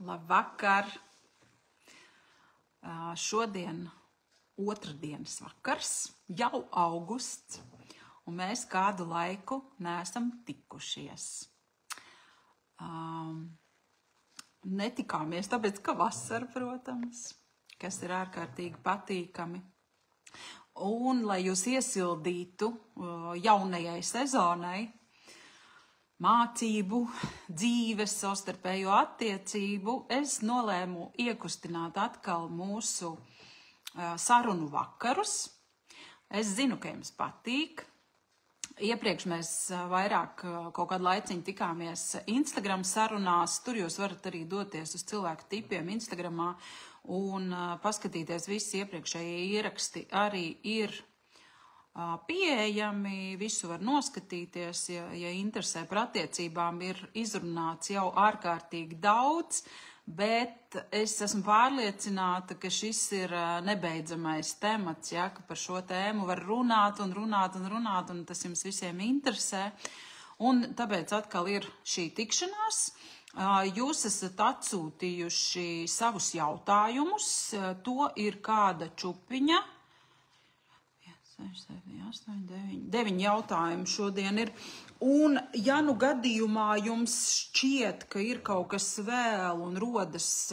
Labvakar! Šodien otrdienas vakars, jau augusts, un mēs kādu laiku neesam tikušies. Netikāmies, tāpēc, ka vasara, protams, kas ir ārkārtīgi patīkami. Un, lai jūs iesildītu jaunajai sezonai, mācību, dzīves, savstarpējo attiecību, es nolēmu iekustināt atkal mūsu sarunu vakarus. Es zinu, ka jums patīk. Iepriekš mēs vairāk kaut kādu laiciņu tikāmies Instagram sarunās. Tur jūs varat arī doties uz cilvēku tipiem Instagramā un paskatīties. Visi iepriekšējie ieraksti arī ir pieejami, visu var noskatīties, ja interesē par attiecībām, ir izrunāts jau ārkārtīgi daudz, bet es esmu pārliecināta, ka šis ir nebeidzamais temats, ja, ka par šo tēmu var runāt un runāt un runāt, un tas jums visiem interesē. Un tāpēc atkal ir šī tikšanās. Jūs esat atsūtījuši savus jautājumus, to ir kāda čupiņa. 6, 7, 8, 9 jautājumi šodien ir. Un, ja nu gadījumā jums šķiet, ka ir kaut kas vēl un rodas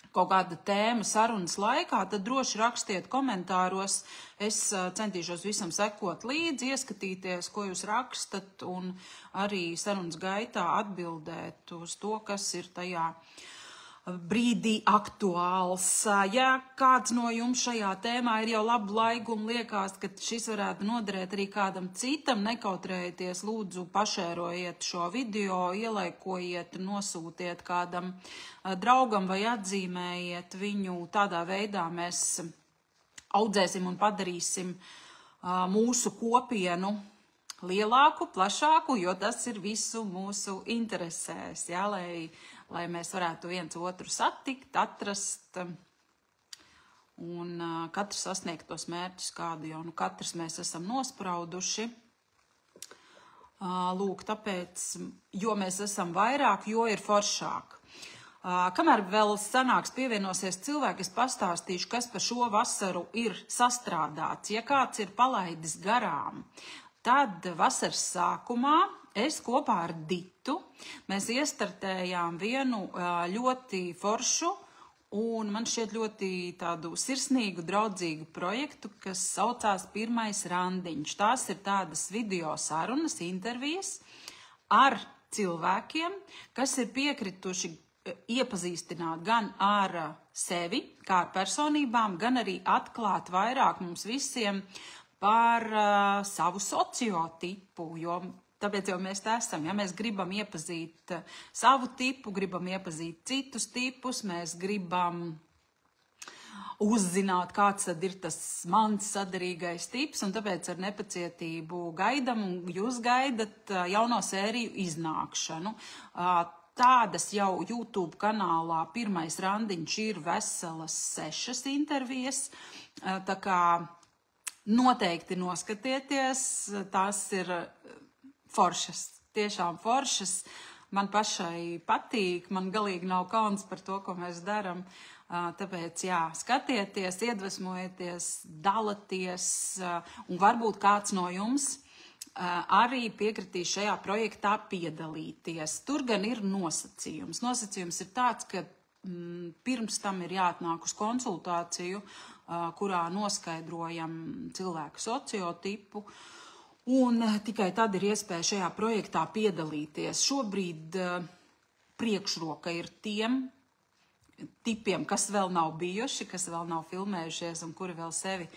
kaut kāda tēma sarunas laikā, tad droši rakstiet komentāros. Es centīšos visam sekot līdzi, ieskatīties, ko jūs rakstat, un arī sarunas gaitā atbildēt uz to, kas ir tajā brīdī aktuāls. Ja kāds no jums šajā tēmā ir jau labu laiku un liekas, ka šis varētu noderēt arī kādam citam, nekautrējieties, lūdzu pašērojiet šo video, ielaikojiet, nosūtiet kādam draugam vai atzīmējiet viņu. Tādā veidā mēs audzēsim un padarīsim mūsu kopienu lielāku, plašāku, jo tas ir visu mūsu interesēs, ja, lai mēs varētu viens otru satikt, atrast un katrs sasniegt tos mērķus, kādu jau nu katrs mēs esam nosprauduši. Lūk, tāpēc, jo mēs esam vairāk, jo ir foršāk. Kamēr vēl sanāks pievienosies cilvēki, es pastāstīšu, kas par šo vasaru ir sastrādāts. Ja kāds ir palaidis garām, tad vasaras sākumā es kopā ar Ditu mēs iestartējām vienu ļoti foršu un man šķiet ļoti tādu sirsnīgu, draudzīgu projektu, kas saucās Pirmais randiņš. Tās ir tādas video sarunas, intervijas ar cilvēkiem, kas ir piekrituši iepazīstināt gan ar sevi, kā ar personībām, gan arī atklāt vairāk mums visiem par savu sociotipu, jo tāpēc jau mēs te esam, ja mēs gribam iepazīt savu tipu, gribam iepazīt citus tipus, mēs gribam uzzināt, kāds tad ir tas mans sadarīgais tips, un tāpēc ar nepacietību gaidam, un jūs gaidat jauno sēriju iznākšanu. Tādas jau YouTube kanālā Pirmais randiņš ir veselas 6 intervijas, tā kā noteikti noskatieties, tās ir foršas, tiešām foršas. Man pašai patīk, man galīgi nav kauns par to, ko mēs daram. Tāpēc, jā, skatieties, iedvesmojieties, dalaties, un varbūt kāds no jums arī piekritīs šajā projektā piedalīties. Tur gan ir nosacījums. Nosacījums ir tāds, ka pirms tam ir jāatnāk uz konsultāciju, kurā noskaidrojam cilvēku sociotipu, un tikai tad ir iespēja šajā projektā piedalīties. Šobrīd priekšroka ir tiem tipiem, kas vēl nav bijuši, kas vēl nav filmējušies un kuri vēl sevi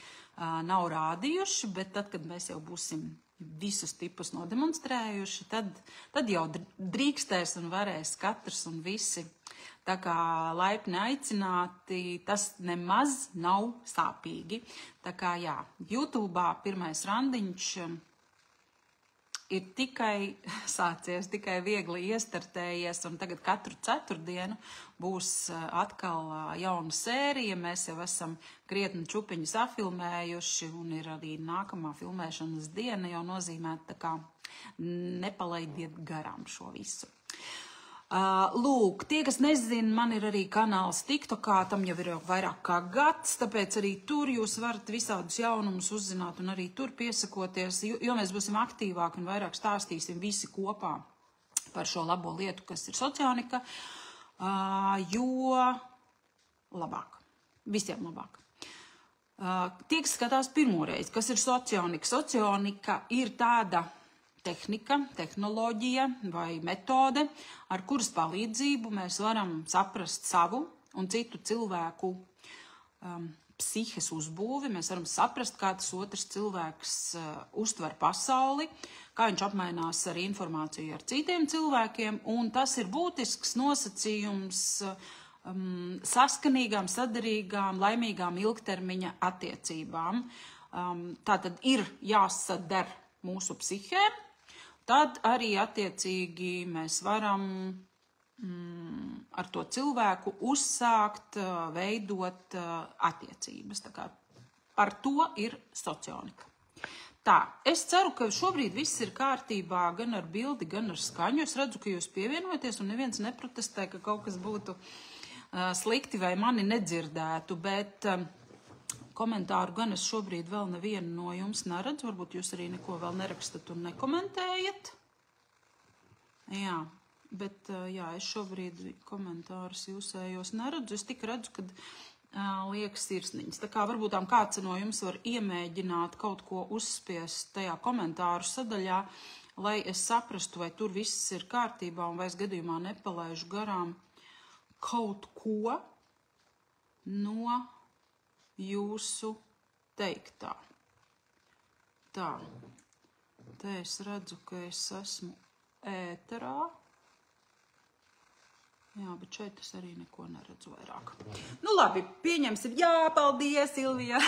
nav rādījuši, bet tad, kad mēs jau būsim visus tipus nodemonstrējuši, tad jau drīkstēs un varēs katrs un visi. Tā kā laipni aicināti, tas nemaz nav sāpīgi. Tā kā jā, YouTube'ā Pirmais randiņš ir tikai sācies, tikai viegli iestartējies, un tagad katru ceturtdienu būs atkal jauna sērija. Mēs jau esam krietni čupiņu safilmējuši, un ir arī nākamā filmēšanas diena jau nozīmēta, tā kā nepalaidiet garām šo visu. Lūk, tie, kas nezin, man ir arī kanāls TikTokā, tam jau ir vairāk kā gads, tāpēc arī tur jūs varat visādus jaunumus uzzināt un arī tur piesakoties, jo mēs būsim aktīvāki un vairāk stāstīsim visi kopā par šo labo lietu, kas ir sociānika, jo labāk, visiem labāk. Tie, kas skatās pirmoreiz, kas ir sociānika? Sociānika ir tāda tehnika, tehnoloģija vai metode, ar kuras palīdzību mēs varam saprast savu un citu cilvēku psihes uzbūvi. Mēs varam saprast, kā tas otrs cilvēks uztver pasauli, kā viņš apmainās ar informāciju ar citiem cilvēkiem, un tas ir būtisks nosacījums saskanīgām, sadarīgām, laimīgām ilgtermiņa attiecībām. Tātad ir jāsadar mūsu psihēm, tad arī attiecīgi mēs varam ar to cilvēku uzsākt, veidot attiecības. Tā kā par to ir sociānika. Tā, es ceru, ka šobrīd viss ir kārtībā gan ar bildi, gan ar skaņu. Es redzu, ka jūs pievienojaties un neviens neprotestē, ka kaut kas būtu slikti vai mani nedzirdētu, bet komentāru gan es šobrīd vēl nevienu no jums neredzu. Varbūt jūs arī neko vēl nerakstat un nekomentējat. Jā, bet jā, es šobrīd komentārus jūsējos neredzu. Es tik redzu, kad liekas sirsniņas. Tā kā varbūt kāds no jums var iemēģināt kaut ko uzspiest tajā komentāru sadaļā, lai es saprastu, vai tur viss ir kārtībā un vai es gadījumā nepalaižu garām kaut ko no jūsu teiktā. Tā, te es redzu, ka es esmu ēterā. Jā, bet šeit es arī neko neredzu vairāk. Nu labi, pieņemsim. Jā, paldies, Ilvija.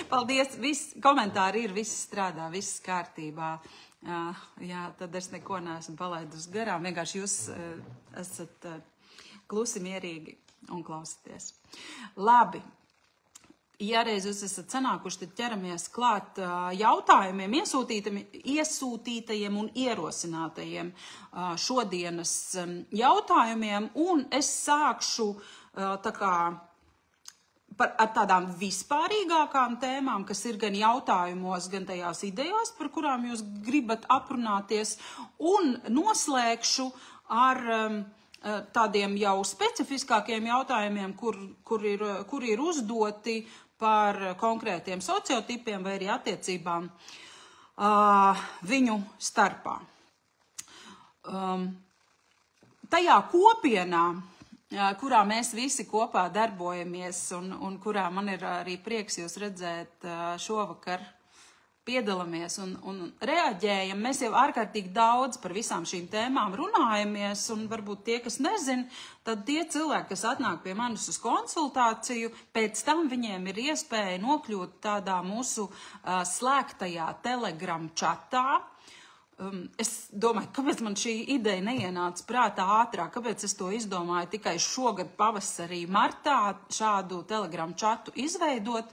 Paldies, viss komentāri ir, viss strādā, viss kārtībā. Jā, tad es neko neesmu palaidus garām. Vienkārši jūs esat klusi, mierīgi un klausaties. Labi. Ja reiz jūs esat sanākuši, tad ķeramies klāt jautājumiem, iesūtītajiem un ierosinātajiem šodienas jautājumiem, un es sākšu ar tādām vispārīgākām tēmām, kas ir gan jautājumos, gan tajās idejās, par kurām jūs gribat aprunāties, un noslēgšu ar tādiem jau specifiskākiem jautājumiem, kur ir uzdoti par konkrētiem sociotipiem vai arī attiecībām viņu starpā. Tajā kopienā, kurā mēs visi kopā darbojamies un kurā man ir arī prieks jūs redzēt šovakar, piedalāmies un reaģējam. Mēs jau ārkārtīgi daudz par visām šīm tēmām runājamies, un varbūt tie, kas nezin, tad tie cilvēki, kas atnāk pie manis uz konsultāciju, pēc tam viņiem ir iespēja nokļūt tādā mūsu slēgtajā Telegram čatā. Es domāju, kāpēc man šī ideja neienāca prātā ātrāk, kāpēc es to izdomāju tikai šogad pavasarī, martā šādu Telegram čatu izveidot.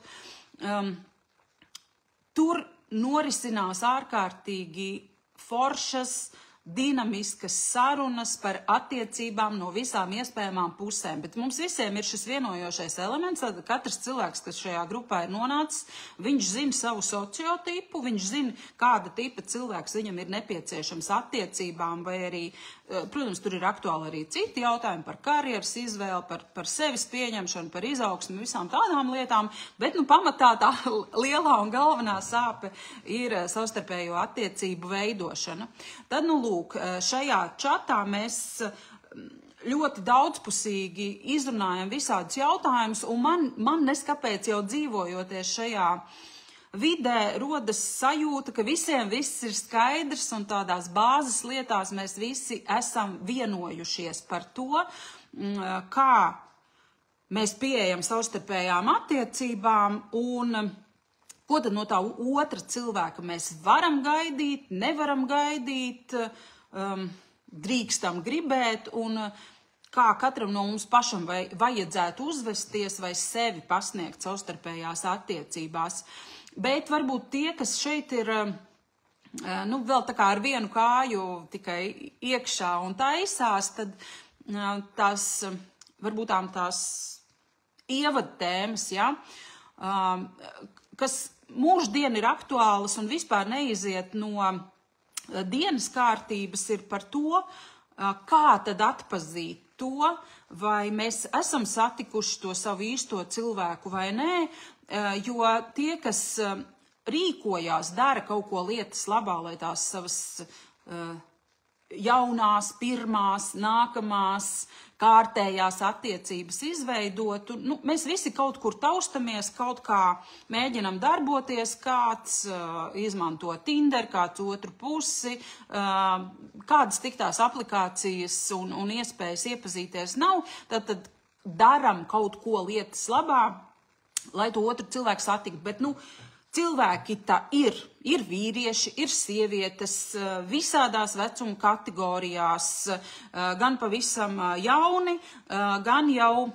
Tur norisinās ārkārtīgi foršas, dinamiskas sarunas par attiecībām no visām iespējamām pusēm. Bet mums visiem ir šis vienojošais elements, tad katrs cilvēks, kas šajā grupā ir nonācis, viņš zina savu sociotipu, viņš zina, kāda tipa cilvēks viņam ir nepieciešams attiecībām, vai arī, protams, tur ir aktuāli arī citi jautājumi par karjeras izvēli, par sevis pieņemšanu, par izaugsmu, visām tādām lietām, bet, pamatā tā lielā un galvenā sāpe ir savstarpējo attiecību veidošana. Tad, lūk, šajā čatā mēs ļoti daudzpusīgi izrunājam visādus jautājumus, un man neskapēc jau dzīvojoties šajā vidē rodas sajūta, ka visiem viss ir skaidrs un tādās bāzes lietās mēs visi esam vienojušies par to, kā mēs pieejam savstarpējām attiecībām un ko tad no tā otra cilvēka mēs varam gaidīt, nevaram gaidīt, drīkstam gribēt un kā katram no mums pašam vajadzētu uzvesties vai sevi pasniegt savstarpējās attiecībās. Bet varbūt tie, kas šeit ir vēl tā kā ar vienu kāju tikai iekšā un taisās, tad tās, varbūt tās ievadtēmas, ja, kas mūždien ir aktuālas un vispār neiziet no dienas kārtības, ir par to, kā tad atpazīt to, vai mēs esam satikuši to savu īsto cilvēku vai nē, jo tie, kas rīkojās, dara kaut ko lietas labā, lai tās savas jaunās, pirmās, nākamās, kārtējās attiecības izveidotu. Mēs visi kaut kur taustamies, kaut kā mēģinam darboties, kāds izmanto Tinder, kāds otru pusi, kādas tik tās aplikācijas un iespējas iepazīties nav, tad daram kaut ko lietas labā, lai to otru cilvēku satiktu. Bet, cilvēki tā ir vīrieši, ir sievietes, visādās vecuma kategorijās, gan pavisam jauni, gan jau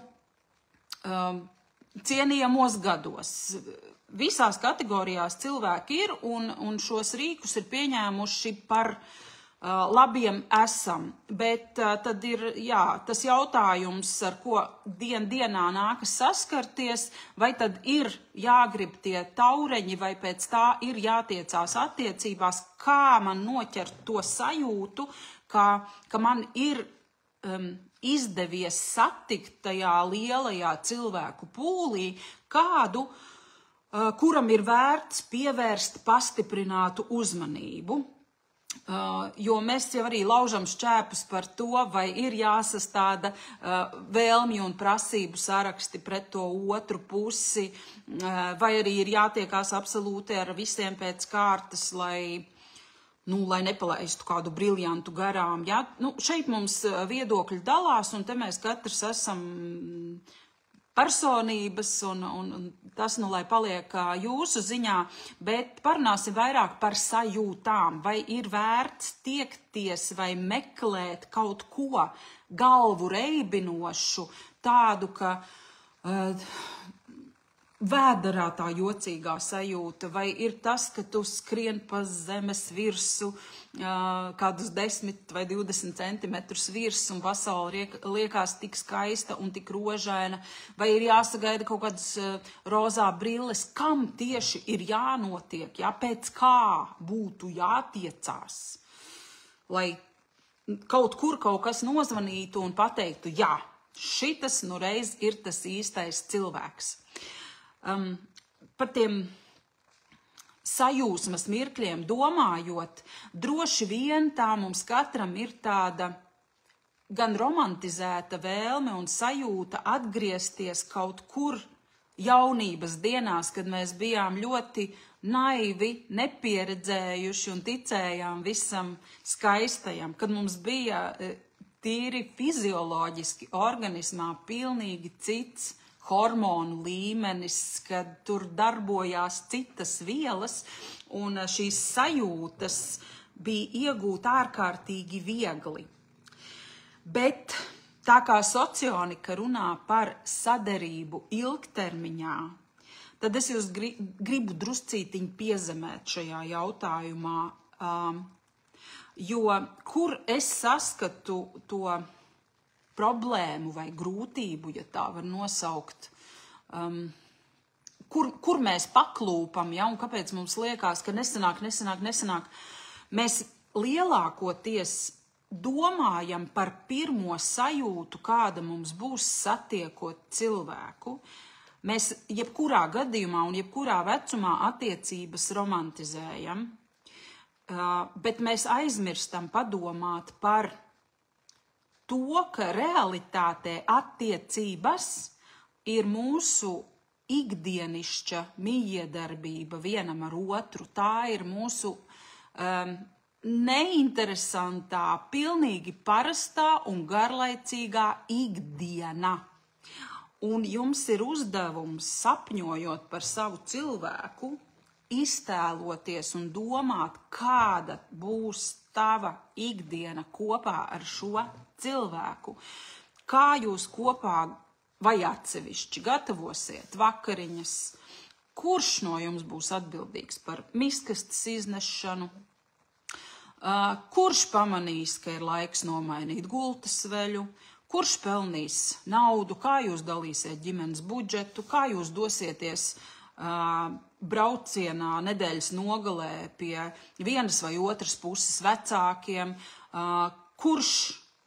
cienījamos gados. Visās kategorijās cilvēki ir un šos rīkus ir pieņēmuši par labiem esam, bet tad ir, tas jautājums, ar ko dienā nākas saskarties, vai tad ir jāgrib tie taureņi, vai pēc tā ir jātiecās attiecībās, kā man noķert to sajūtu, ka man ir izdevies satikt tajā lielajā cilvēku pūlī kādu, kuram ir vērts pievērst pastiprinātu uzmanību. Jo mēs jau arī laužam šķēpus par to, vai ir jāsastāda vēlmju un prasību saraksti pret to otru pusi, vai arī ir jātiekās absolūti ar visiem pēc kārtas, lai nepalaistu kādu briljantu garām. Ja? Šeit mums viedokļi dalās, un te mēs katrs esam personības, un tas, lai paliek jūsu ziņā, bet parunāsim vairāk par sajūtām, vai ir vērts tiekties vai meklēt kaut ko galvu reibinošu, tādu, ka vēderā tā jocīgā sajūta, vai ir tas, ka tu skrien pa zemes virsu kādus 10 vai 20 centimetrus virs un pasauli liekas tik skaista un tik rožaina, vai ir jāsagaida kaut kādas rozā brilles, kam tieši ir jānotiek, pēc kā būtu jātiecās, lai kaut kur kaut kas nozvanītu un pateiktu, šitas reiz ir tas īstais cilvēks. Par tiem sajūsmas mirkļiem domājot, droši vien tā mums katram ir tāda gan romantizēta vēlme un sajūta atgriezties kaut kur jaunības dienās, kad mēs bijām ļoti naivi, nepieredzējuši un ticējām visam skaistajam, kad mums bija tīri fizioloģiski organismā pilnīgi cits hormonu līmenis, kad tur darbojās citas vielas, un šīs sajūtas bija iegūt ārkārtīgi viegli. Bet tā kā socionika runā par saderību ilgtermiņā, tad es jūs gribu druscītiņi piezemēt šajā jautājumā, jo kur es saskatu to problēmu vai grūtību, ja tā var nosaukt, kur mēs paklūpam, un kāpēc mums liekas, ka nesanāk. Mēs lielākoties domājam par pirmo sajūtu, kāda mums būs satiekot cilvēku. Mēs jebkurā gadījumā un jebkurā vecumā attiecības romantizējam, bet mēs aizmirstam padomāt par to, ka realitātē attiecības ir mūsu ikdienišķa mijiedarbība vienam ar otru. Tā ir mūsu neinteresantā, pilnīgi parastā un garlaicīgā ikdiena. Un jums ir uzdevums, sapņojot par savu cilvēku, iztēloties un domāt, kāda būs tava ikdiena kopā ar šo cilvēku. Kā jūs kopā vai atsevišķi gatavosiet vakariņas, kurš no jums būs atbildīgs par miskastes iznešanu, Kurš pamanīs, ka ir laiks nomainīt gultas veļu, kurš pelnīs naudu, kā jūs dalīsiet ģimenes budžetu, kā jūs dosieties braucienā nedēļas nogalē pie vienas vai otras puses vecākiem, kurš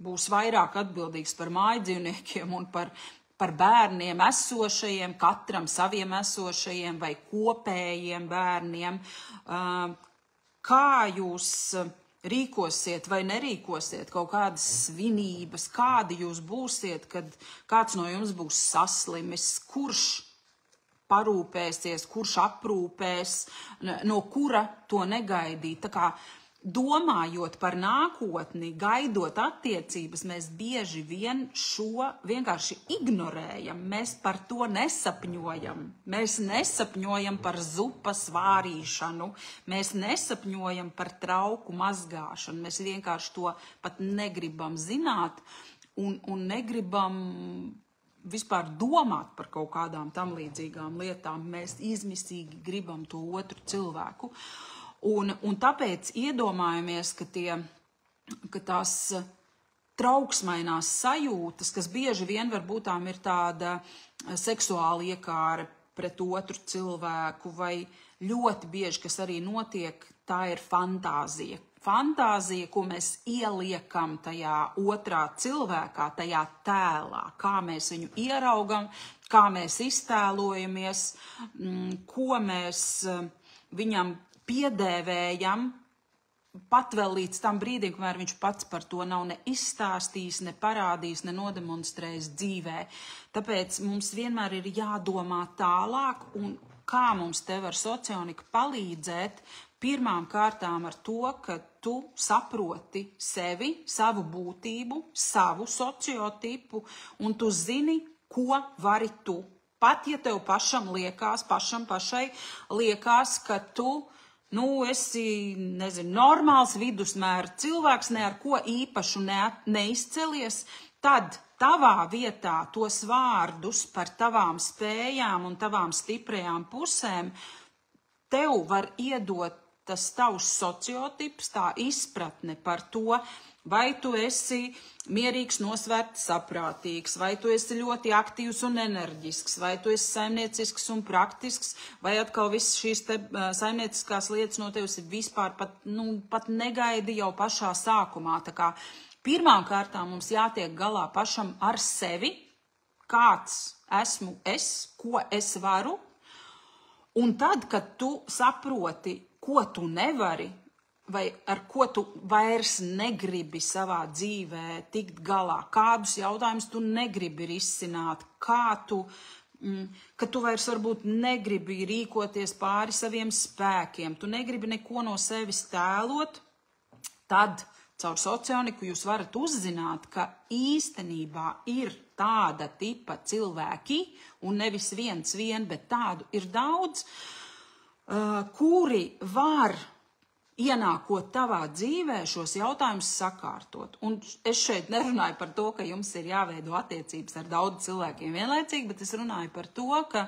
būs vairāk atbildīgs par mājdzīvniekiem un par bērniem esošajiem, katram saviem esošajiem vai kopējiem bērniem, kā jūs rīkosiet vai nerīkosiet kaut kādas svinības, kādi jūs būsiet, kad kāds no jums būs saslimis, kurš parūpēsies, kurš aprūpēs, no kura to negaidīt. Tā kā domājot par nākotni, gaidot attiecības, mēs bieži vien šo vienkārši ignorējam. Mēs par to nesapņojam. Mēs nesapņojam par zupas vārīšanu. Mēs nesapņojam par trauku mazgāšanu. Mēs vienkārši to pat negribam zināt un negribam vispār domāt par kaut kādām tam līdzīgām lietām. Mēs izmisīgi gribam to otru cilvēku. Un tāpēc iedomājamies, ka tās trauksmainās sajūtas, kas bieži vien varbūt tām ir tāda seksuāla iekāre pret otru cilvēku, vai ļoti bieži, kas arī notiek, tā ir fantāzija. Fantāzija, ko mēs ieliekam tajā otrā cilvēkā, tajā tēlā, kā mēs viņu ieraugam, kā mēs iztēlojamies, ko mēs viņam piedēvējam, pat vēl līdz tam brīdim, kamēr viņš pats par to nav ne izstāstījis, ne parādījis, ne nodemonstrējis dzīvē. Tāpēc mums vienmēr ir jādomā tālāk, un kā mums te var socionika palīdzēt, pirmām kārtām ar to, ka tu saproti sevi, savu būtību, savu sociotipu, un tu zini, ko vari tu. Pat ja tev pašam liekas, pašai liekas, ka tu esi, normāls vidusmēra cilvēks, ne ar ko īpašu neizcelies, tad tavā vietā tos vārdus par tavām spējām un tavām stiprajām pusēm tev var iedot tas tavs sociotips, tā izpratne par to, vai tu esi mierīgs, nosvērts, saprātīgs, vai tu esi ļoti aktīvs un enerģisks, vai tu esi saimniecisks un praktisks, vai atkal visas šīs saimnieciskās lietas no tevis ir vispār pat negaidi jau pašā sākumā. Tā kā pirmām kārtām mums jātiek galā pašam ar sevi, kāds esmu es, ko es varu, un tad, kad tu saproti, ko tu nevari, vai ar ko tu vairs negribi savā dzīvē tikt galā, kādus jautājumus tu negribi risināt, ka tu vairs varbūt negribi rīkoties pāri saviem spēkiem, tu negribi neko no sevis tēlot, tad caur socioniku jūs varat uzzināt, ka īstenībā ir tāda tipa cilvēki, un nevis viens, bet tādu ir daudz, kuri var ienākot tavā dzīvē šos jautājumus sakārtot. Un es šeit nerunāju par to, ka jums ir jāveido attiecības ar daudz cilvēkiem vienlaicīgi, bet es runāju par to, ka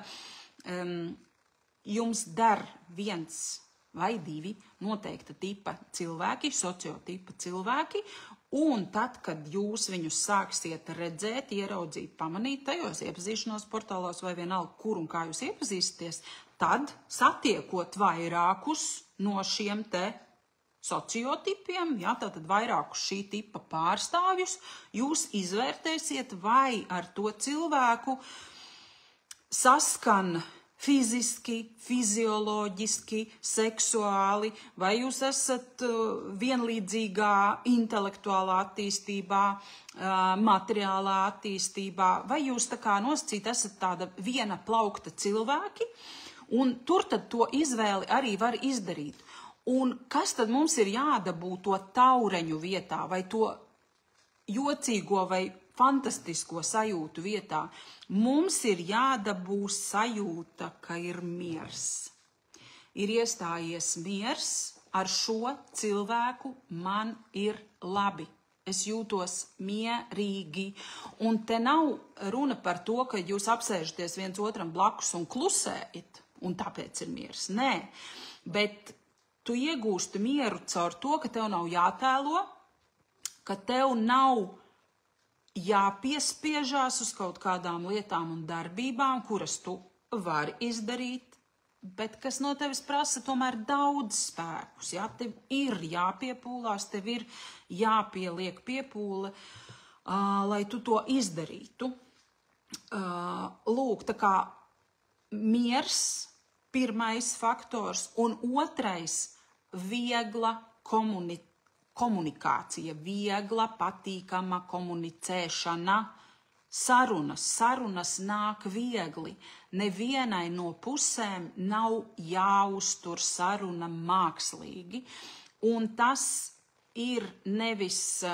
jums der viens vai divi noteikta tipa cilvēki, sociotipa cilvēki, un tad, kad jūs viņus sāksiet redzēt, ieraudzīt, pamanīt tajos iepazīšanos portālos vai vienalga, kur un kā jūs iepazīsties, tad satiekot vairākus no šiem te sociotipiem, tātad vairākus šī tipa pārstāvjus, jūs izvērtēsiet, vai ar to cilvēku saskan fiziski, fizioloģiski, seksuāli, vai jūs esat vienlīdzīgā intelektuālā attīstībā, materiālā attīstībā, vai jūs tā kā nosacīt esat tāda viena plaukta cilvēki, un tur tad to izvēli arī var izdarīt. Un kas tad mums ir jādabū to taureņu vietā, vai to jocīgo vai fantastisko sajūtu vietā? Mums ir jādabū sajūta, ka ir miers. Ir iestājies miers, ar šo cilvēku man ir labi. Es jūtos mierīgi. Un te nav runa par to, ka jūs apsēžaties viens otram blakus un klusējat, un tāpēc ir miers. Nē, bet tu iegūsti mieru caur to, ka tev nav jātēlo, ka tev nav jāpiespiežās uz kaut kādām lietām un darbībām, kuras tu vari izdarīt, bet kas no tevis prasa tomēr daudz spēkus. Ja? Tev ir jāpiepūlās, tev ir jāpieliek piepūle, lai tu to izdarītu. Lūk, tā kā miers, pirmais faktors, un otrais viegla komunikācija, viegla, patīkama komunicēšana, sarunas nāk viegli. Nevienai no pusēm nav jāuztur saruna mākslīgi, un tas ir nevis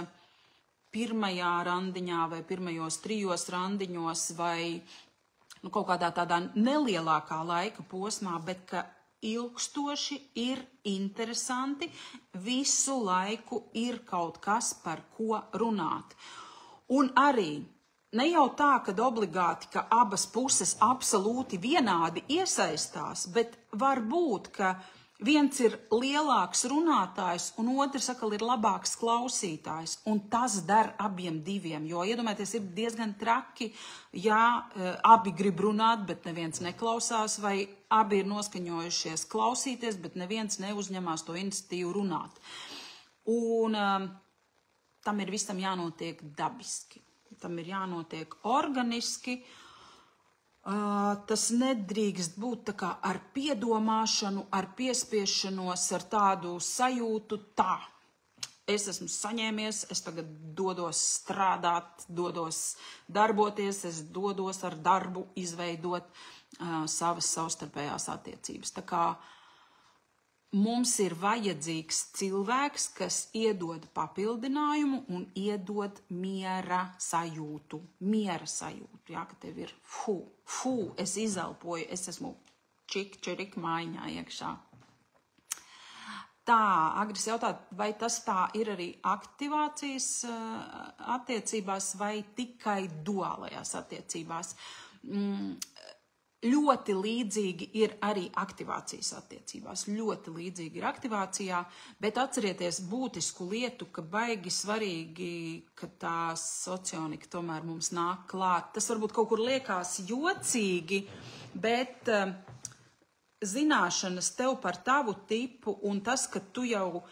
pirmajā randiņā vai pirmajos 3 randiņos vai kaut kādā tādā nelielākā laika posmā, bet ka ilgstoši ir interesanti, visu laiku ir kaut kas, par ko runāt. Un arī ne jau tā, ka obligāti, ka abas puses absolūti vienādi iesaistās, bet var būt, ka viens ir lielāks runātājs un otrs atkal ir labāks klausītājs, un tas der abiem diviem, jo iedomājieties, ir diezgan traki, ja abi grib runāt, bet neviens neklausās, vai abi ir noskaņojušies klausīties, bet neviens neuzņemās to iniciatīvu runāt. Un tam ir visam jānotiek dabiski, tam ir jānotiek organiski. Tas nedrīkst būt tā kā ar piedomāšanu, ar piespiešanos, ar tādu sajūtu tā. Es esmu saņēmies, es tagad dodos strādāt, dodos darboties, es dodos ar darbu izveidot savas savstarpējās attiecības. Tā kā mums ir vajadzīgs cilvēks, kas iedod papildinājumu un iedod miera sajūtu. Ja, ka tev ir es izelpoju, es esmu čik mājiņā iekšā. Tā, Agris jautā, vai tas tā ir arī aktivācijas attiecībās vai tikai duālajās attiecībās? Ļoti līdzīgi ir arī aktivācijas attiecībās. Ļoti līdzīgi ir aktivācijā, bet atcerieties būtisku lietu, ka baigi svarīgi, ka tā socionika tomēr mums nāk klāt. Tas varbūt kaut kur liekas jocīgi, bet zināšanas tev par tavu tipu un tas, ka tu jau,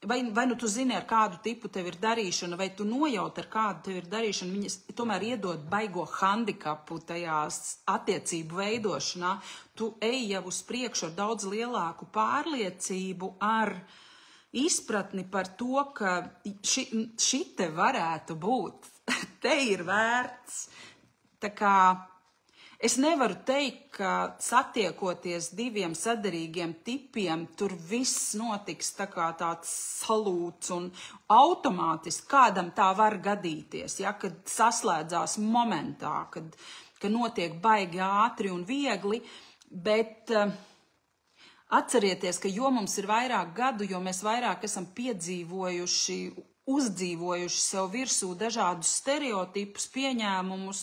vai nu tu zini, ar kādu tipu tev ir darīšana, vai tu nojaut, ar kādu tev ir darīšana, viņas tomēr iedod baigo handikapu tajās attiecību veidošanā. Tu ej jau uz priekšu ar daudz lielāku pārliecību, ar izpratni par to, ka šite varētu būt. Te ir vērts. Tā kā es nevaru teikt, ka satiekoties 2 saderīgiem tipiem, tur viss notiks tā kā tāds salūts un automātiski kādam tā var gadīties, ja, kad saslēdzās momentā, kad notiek baigi ātri un viegli, bet atcerieties, ka jo mums ir vairāk gadu, jo mēs vairāk esam piedzīvojuši, uzdzīvojuši sev virsū dažādus stereotipus, pieņēmumus,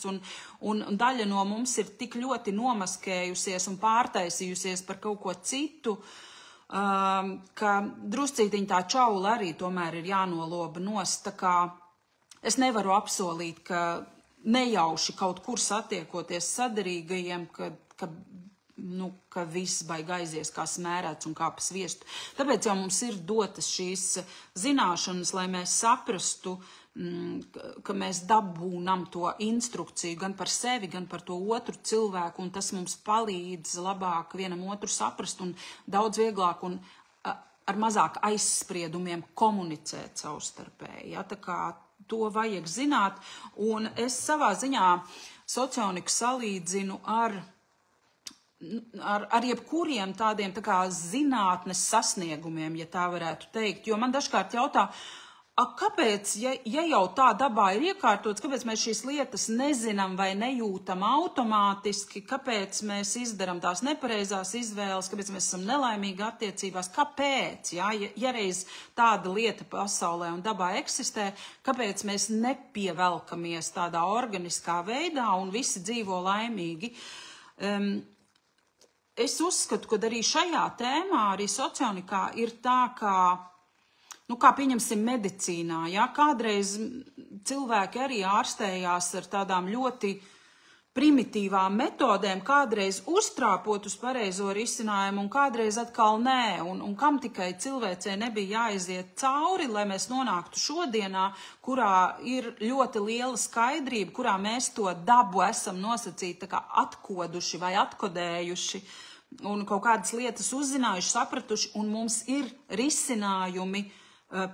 un daļa no mums ir tik ļoti nomaskējusies un pārtaisījusies par kaut ko citu, ka druscītiņ tā čaula arī tomēr ir jānoloba nost. Tā kā es nevaru apsolīt, ka nejauši kaut kur satiekoties saderīgajiem, ka viss baigi aizies kā smērēts un kā pa sviestu. Tāpēc jau mums ir dotas šīs zināšanas, lai mēs saprastu, ka mēs dabūnam to instrukciju gan par sevi, gan par to otru cilvēku, un tas mums palīdz labāk vienam otru saprast un daudz vieglāk un ar mazāk aizspriedumiem komunicēt savstarpēji. Ja? Tā kā to vajag zināt, un es savā ziņā socioniku salīdzinu ar jebkuriem tādiem tā kā zinātnes sasniegumiem, ja tā varētu teikt. Jo man dažkārt jautā, kāpēc, ja jau tā dabā ir iekārtots, kāpēc mēs šīs lietas nezinām vai nejūtam automātiski, kāpēc mēs izdaram tās nepareizās izvēles, kāpēc mēs esam nelaimīgi attiecībās, kāpēc, ja reiz tāda lieta pasaulē un dabā eksistē, kāpēc mēs nepievelkamies tādā organiskā veidā un visi dzīvo laimīgi. es uzskatu, ka arī šajā tēmā, arī socionikā ir tā, kā pieņemsim medicīnā, ja? Kādreiz cilvēki arī ārstējās ar tādām ļoti primitīvām metodēm, kādreiz uztrāpot uz pareizo risinājumu un kādreiz atkal nē, un kam tikai cilvēcei nebija jāiziet cauri, lai mēs nonāktu šodienā, kurā ir ļoti liela skaidrība, kurā mēs to dabu esam nosacīti tā kā atkoduši vai atkodējuši un kaut kādas lietas uzzinājuši, sapratuši, un mums ir risinājumi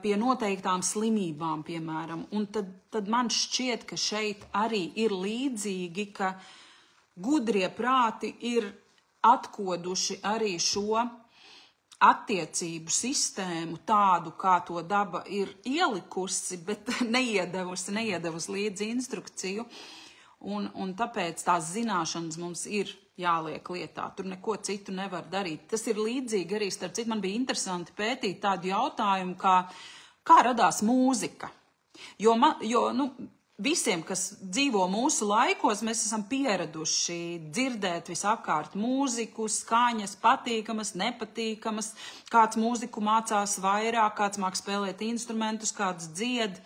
pie noteiktām slimībām, piemēram. Un tad man šķiet, ka šeit arī ir līdzīgi, ka gudrie prāti ir atkoduši arī šo attiecību sistēmu tādu, kā to daba ir ielikusi, bet neiedevusi līdzi instrukciju. Un tāpēc tās zināšanas mums ir jāliek lietā. Tur neko citu nevar darīt. Tas ir līdzīgi arī, starp citu, man bija interesanti pētīt tādu jautājumu, kā radās mūzika. Jo visiem, kas dzīvo mūsu laikos, mēs esam pieraduši dzirdēt visapkārt mūziku, skaņas, patīkamas, nepatīkamas, kāds mūziku mācās vairāk, kāds māk spēlēt instrumentus, kāds dzied.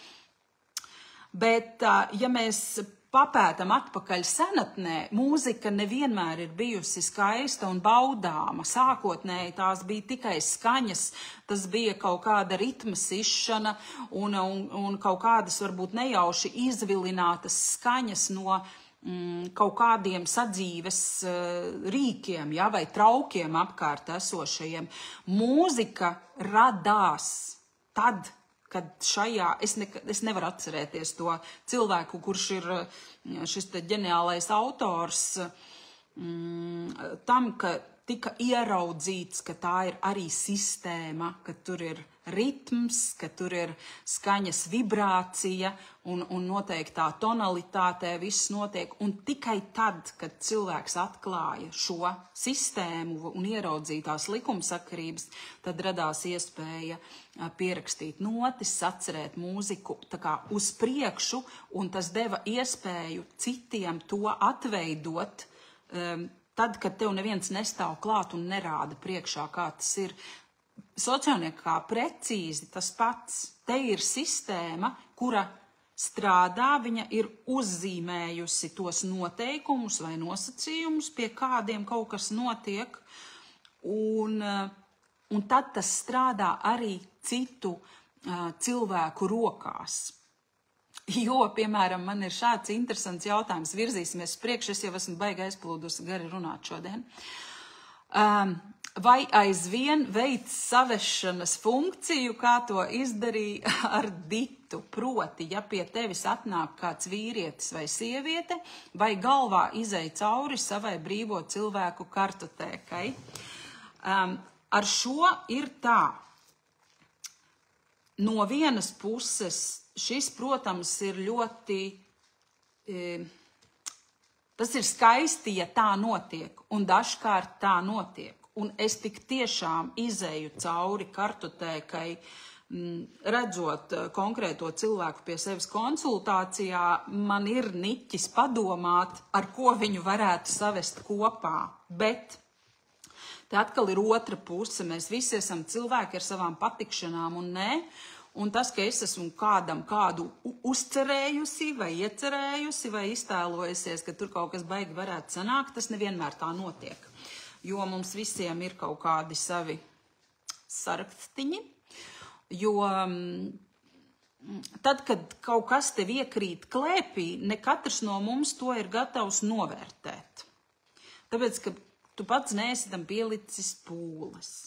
Bet, ja mēs papētam atpakaļ senatnē, mūzika nevienmēr ir bijusi skaista un baudāma. Sākotnēji tās bija tikai skaņas, tas bija kaut kāda ritma sišana un kaut kādas varbūt nejauši izvilinātas skaņas no kaut kādiem sadzīves rīkiem, ja, vai traukiem apkārt esošajiem. Mūzika radās tad, kad šajā, es nevaru atcerēties to cilvēku, kurš ir šis te ģeniālais autors, tam, ka tika ieraudzīts, ka tā ir arī sistēma, ka tur ir ritms, ka tur ir skaņas vibrācija un noteiktā tonalitātē viss notiek. Un tikai tad, kad cilvēks atklāja šo sistēmu un ieraudzītās likumsakarības, tad radās iespēja pierakstīt notis, atcerēt mūziku tā kā uz priekšu, un tas deva iespēju citiem to atveidot, tad, kad tev neviens nestāv klāt un nerāda priekšā, kā tas ir. Socionikā precīzi tas pats. Te ir sistēma, kura strādā, viņa ir uzzīmējusi tos noteikumus vai nosacījumus, pie kādiem kaut kas notiek, un tad tas strādā arī citu cilvēku rokās. Jo, piemēram, man ir šāds interesants jautājums, virzīsimies priekš, es jau esmu baigi aizplūdusi gari runāt šodien. Vai aizvien veic savešanas funkciju, kā to izdarīja ar ditu? Proti, ja pie tevis atnāk kāds vīrietis vai sieviete, vai galvā izej cauri savai brīvo cilvēku kartotēkai. Ar šo ir tā. No vienas puses, šis, protams, ir ļoti... Tas ir skaisti, ja tā notiek, un dažkārt tā notiek. Un es tik tiešām izēju cauri kartotēkai, redzot konkrēto cilvēku pie sevis konsultācijā, man ir niķis padomāt, ar ko viņu varētu savest kopā. Bet te atkal ir otra puse. Mēs visi esam cilvēki ar savām patikšanām un nē. Un tas, ka es esmu kādam kādu uzcerējusi vai iecerējusi vai iztēlojusies, ka tur kaut kas baigi varētu sanākt, tas nevienmēr tā notiek. Jo mums visiem ir kaut kādi savi sarakstiņi, jo tad, kad kaut kas tev iekrīt klēpī, ne katrs no mums to ir gatavs novērtēt. Tāpēc, ka tu pats neesi tam pielicis pūles.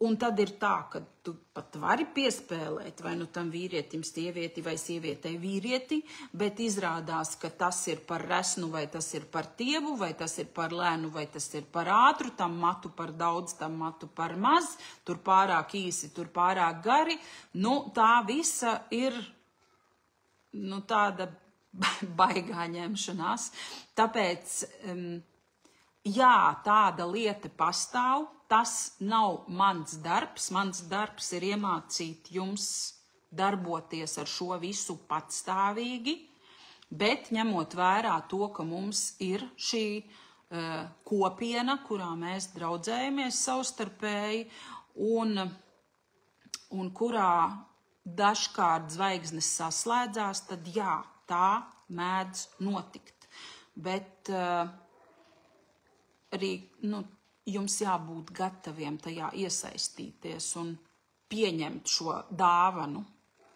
Un tad ir tā, ka tu pat vari piespēlēt vai nu tam vīrietim sievieti vai sievietei vīrieti, bet izrādās, ka tas ir par resnu vai tas ir par tievu, vai tas ir par lēnu, vai tas ir par ātru, tam matu par daudz, tam matu par maz, tur pārāk īsi, tur pārāk gari. Tā visa ir tāda baigā ņemšanās. Tāpēc, jā, tāda lieta pastāv. Tas nav mans darbs. Mans darbs ir iemācīt jums darboties ar šo visu patstāvīgi, bet ņemot vērā to, ka mums ir šī kopiena, kurā mēs draudzējamies savstarpēji un kurā dažkārt zvaigznes saslēdzās, tad jā, tā mēdz notikt. Bet arī jums jābūt gataviem tajā iesaistīties un pieņemt šo dāvanu.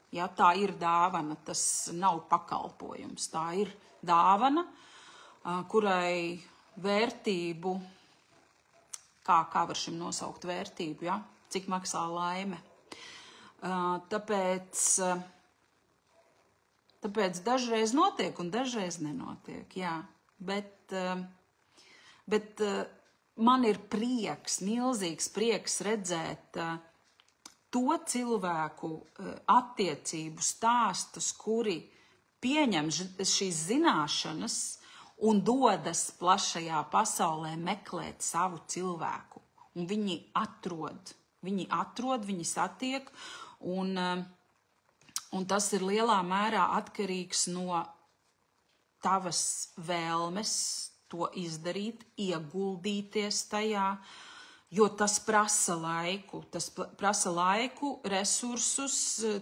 Ja, tā ir dāvana, tas nav pakalpojums. Tā ir dāvana, kurai vērtību, kā var šim nosaukt vērtību, ja? Cik maksā laime. Tāpēc dažreiz notiek un dažreiz nenotiek, jā. Bet man ir prieks, milzīgs prieks redzēt to cilvēku attiecību stāstus, kuri pieņem šīs zināšanas un dodas plašajā pasaulē meklēt savu cilvēku. Un viņi atrod, viņi satiek, un tas ir lielā mērā atkarīgs no tavas vēlmes to izdarīt, ieguldīties tajā, jo tas prasa laiku, resursus,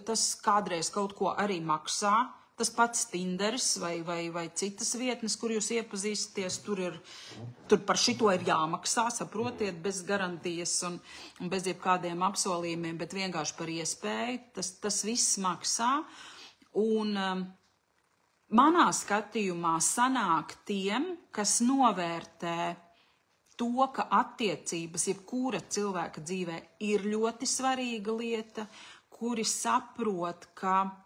tas kādreiz kaut ko arī maksā. Tas pats Tinderis vai citas vietnes, kur jūs iepazīsties, tur par šito ir jāmaksā, saprotiet, bez garantijas un bez jebkādiem apsolījumiem, bet vienkārši par iespēju. Tas viss maksā. Un manā skatījumā sanāk tiem, kas novērtē to, ka attiecības, jebkura cilvēka dzīvē ir ļoti svarīga lieta, kuri saprot, ka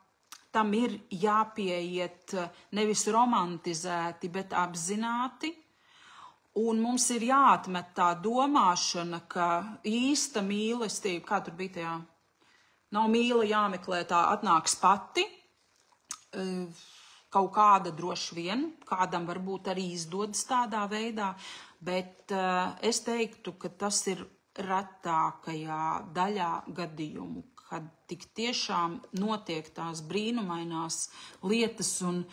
tam ir jāpieiet nevis romantizēti, bet apzināti. Un mums ir jāatmet tā domāšana, ka īsta mīlestība, kā tur bija tajā, nav mīla jāmeklē, tā atnāks pati. Kaut kāda droši vien, kādam varbūt arī izdodas tādā veidā, bet es teiktu, ka tas ir retākajā daļā gadījumu, kad tik tiešām notiek tās brīnumainās lietas un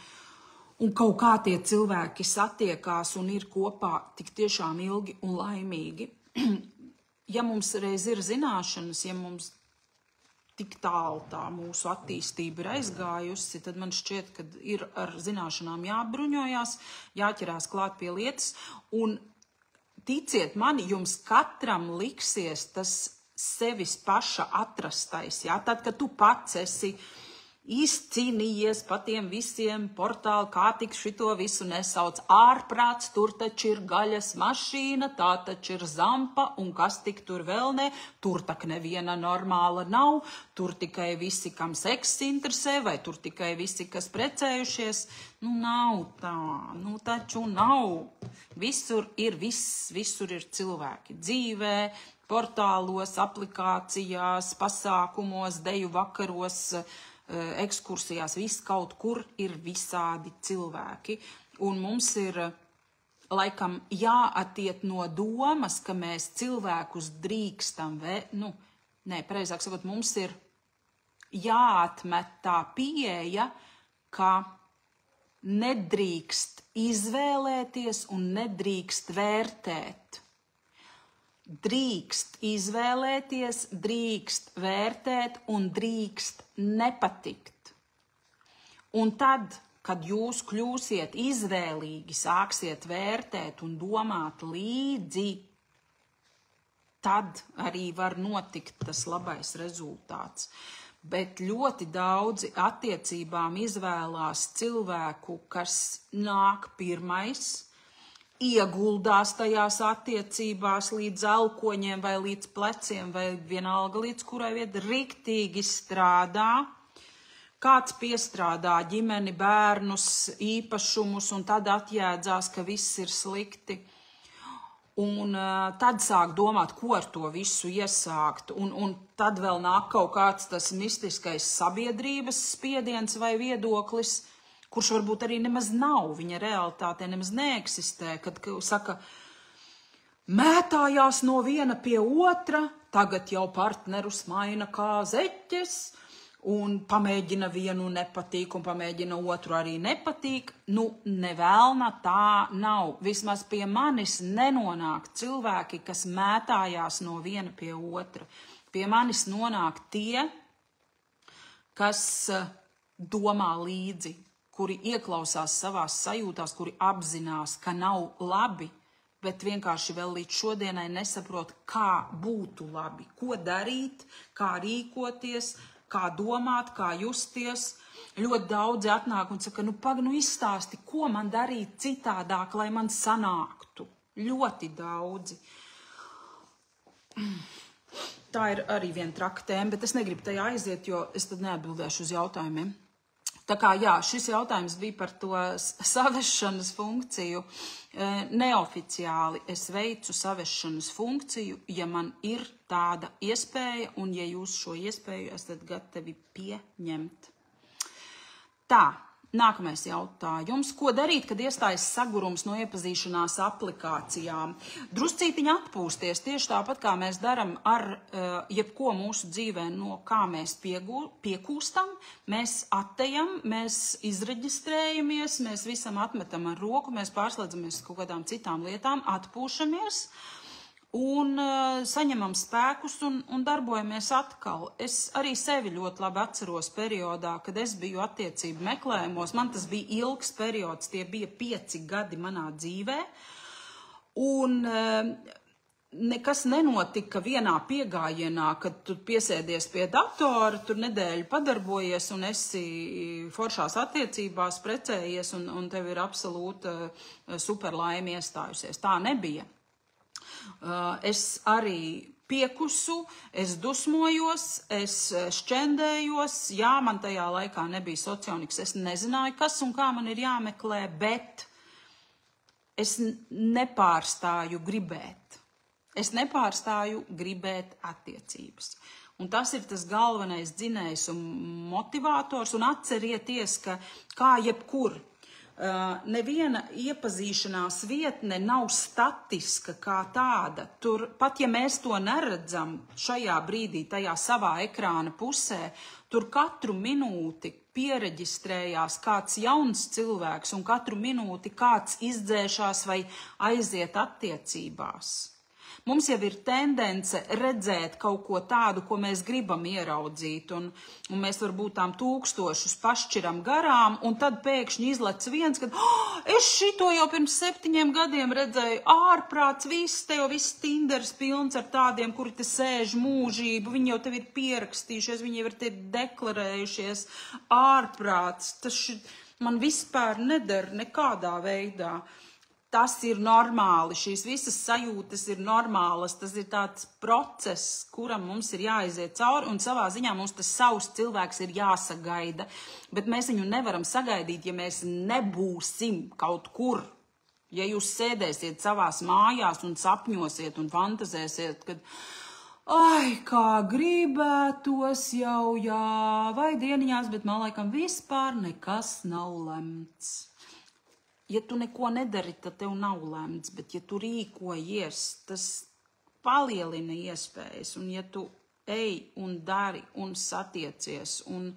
kaut kā tie cilvēki satiekās un ir kopā tik tiešām ilgi un laimīgi. Ja mums reiz ir zināšanas, ja mums tik tālu tā mūsu attīstība ir aizgājusi, tad man šķiet, ka ir ar zināšanām jābruņojās, jāķerās klāt pie lietas, un ticiet mani, jums katram liksies tas sevis paša atrastais, ja? Tad, kad tu pats esi izcīnījies pa tiem visiem portāli, kā tik šito visu nesauc ārprāts, tur taču ir gaļas mašīna, tā taču ir zampa, un kas tik tur vēl ne, tur tak neviena normāla nav, tur tikai visi, kam seks interesē, vai tur tikai visi, kas precējušies. Nav tā, taču nav. Visur ir viss, visur ir cilvēki dzīvē, portālos, aplikācijās, pasākumos, deju vakaros, ekskursijās, viss kaut kur ir visādi cilvēki. Un mums ir laikam jāattiet no domas, ka mēs cilvēkus drīkstam, pareizāk sakot, mums ir jāatmet tā pieeja, ka nedrīkst izvēlēties un nedrīkst vērtēt. Drīkst izvēlēties, drīkst vērtēt un drīkst nepatikt. Un tad, kad jūs kļūsiet izvēlīgi, sāksiet vērtēt un domāt līdzi, tad arī var notikt tas labais rezultāts. Bet ļoti daudzi attiecībām izvēlās cilvēku, kas nāk pirmais, ieguldās tajās attiecībās līdz elkoņiem vai līdz pleciem vai vienalga līdz kurai vieta riktīgi strādā. Kāds piestrādā ģimeni, bērnus, īpašumus un tad atjēdzās, ka viss ir slikti. Un tad sāk domāt, ko ar to visu iesākt. Un tad vēl nāk kaut kāds tas mistiskais sabiedrības spiediens vai viedoklis, kurš varbūt arī nemaz nav, viņa realitātē nemaz neeksistē, kad saka, mētājās no viena pie otra, tagad jau partnerus maina kā zeķes, un pamēģina vienu nepatīk, un pamēģina otru arī nepatīk. Nu, nevēlna tā nav. Vismaz pie manis nenonāk cilvēki, kas mētājās no viena pie otra. Pie manis nonāk tie, kas domā līdzi, kuri ieklausās savās sajūtās, kuri apzinās, ka nav labi, bet vienkārši vēl līdz šodienai nesaprot, kā būtu labi, ko darīt, kā rīkoties, kā domāt, kā justies. Ļoti daudzi atnāk un saka, nu izstāsti, ko man darīt citādāk, lai man sanāktu. Ļoti daudzi. Tā ir arī viena traka tēma, bet es negribu tajā aiziet, jo es tad neatbildēšu uz jautājumiem. Tā kā jā, šis jautājums bija par to savešanas funkciju. Neoficiāli es veicu savešanas funkciju, ja man ir tāda iespēja un ja jūs šo iespēju esat gatavi pieņemt. Tā, nākamais jautājums. Ko darīt, kad iestājas sagurums no iepazīšanās aplikācijām? Druscītiņi atpūsties, tieši tāpat kā mēs daram ar jebko mūsu dzīvē, no kā mēs piekūstam, mēs attejam, mēs izreģistrējamies, mēs visam atmetam ar roku, mēs pārslēdzamies kaut kādām citām lietām, atpūšamies un saņemam spēkus un darbojamies atkal. Es arī sevi ļoti labi atceros periodā, kad es biju attiecību meklējumos. Man tas bija ilgs periods, tie bija 5 gadi manā dzīvē. Un nekas nenotika vienā piegājienā, kad tu piesēdies pie datora, tur nedēļu padarbojies un esi foršās attiecībās, precējies un tev ir absolūta superlaime iestājusies. Tā nebija. Es arī piekusu, es dusmojos, es šķendējos, jā, man tajā laikā nebija socioniks, es nezināju, kas un kā man ir jāmeklē, bet es nepārstāju gribēt. Es nepārstāju gribēt attiecības. Un tas ir tas galvenais dzinējs un motivators, un atcerieties, ka kā jebkur, neviena iepazīšanās vietne nav statiska kā tāda. Tur, pat ja mēs to neredzam šajā brīdī, tajā savā ekrāna pusē, tur katru minūti piereģistrējās kāds jauns cilvēks un katru minūti kāds izdzēšās vai aiziet attiecībās. Mums jau ir tendence redzēt kaut ko tādu, ko mēs gribam ieraudzīt, un mēs varbūt tām 1000 pašķiram garām, un tad pēkšņi izlec viens, kad es šito jau pirms 7 gadiem redzēju, ārprāts, te jau viss Tinders pilns ar tādiem, kuri te sēž mūžību, viņi jau tev ir pierakstījušies, viņi jau ir te deklarējušies, ārprāts, tas man vispār neder nekādā veidā. Tas ir normāli, šīs visas sajūtas ir normālas, tas ir tāds process, kuram mums ir jāiziet cauri, un savā ziņā mums tas savs cilvēks ir jāsagaida, bet mēs viņu nevaram sagaidīt, ja mēs nebūsim kaut kur. Ja jūs sēdēsiet savās mājās un sapņosiet un fantazēsiet, kad, ai, kā gribētos jau, jā, vai dieniņās, bet man laikam vispār nekas nav lemts. Ja tu neko nedari, tad tev nav lemts, bet ja tu rīkojies, tas palielina iespējas. Un ja tu ej un dari un satiecies, un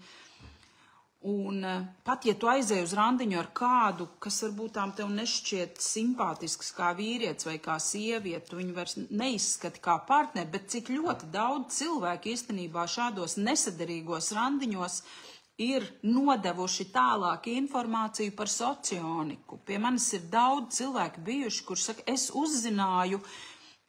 pat ja tu aizej uz randiņu ar kādu, kas varbūt tām tev nešķiet simpātisks kā vīrietis vai kā sieviete, tu viņu vairs neizskati kā partneri, bet cik ļoti daudz cilvēku īstenībā šādos nesaderīgos randiņos ir nodevuši tālāk informāciju par socioniku. Pie manis ir daudz cilvēku bijuši, kurš saka, es uzzināju,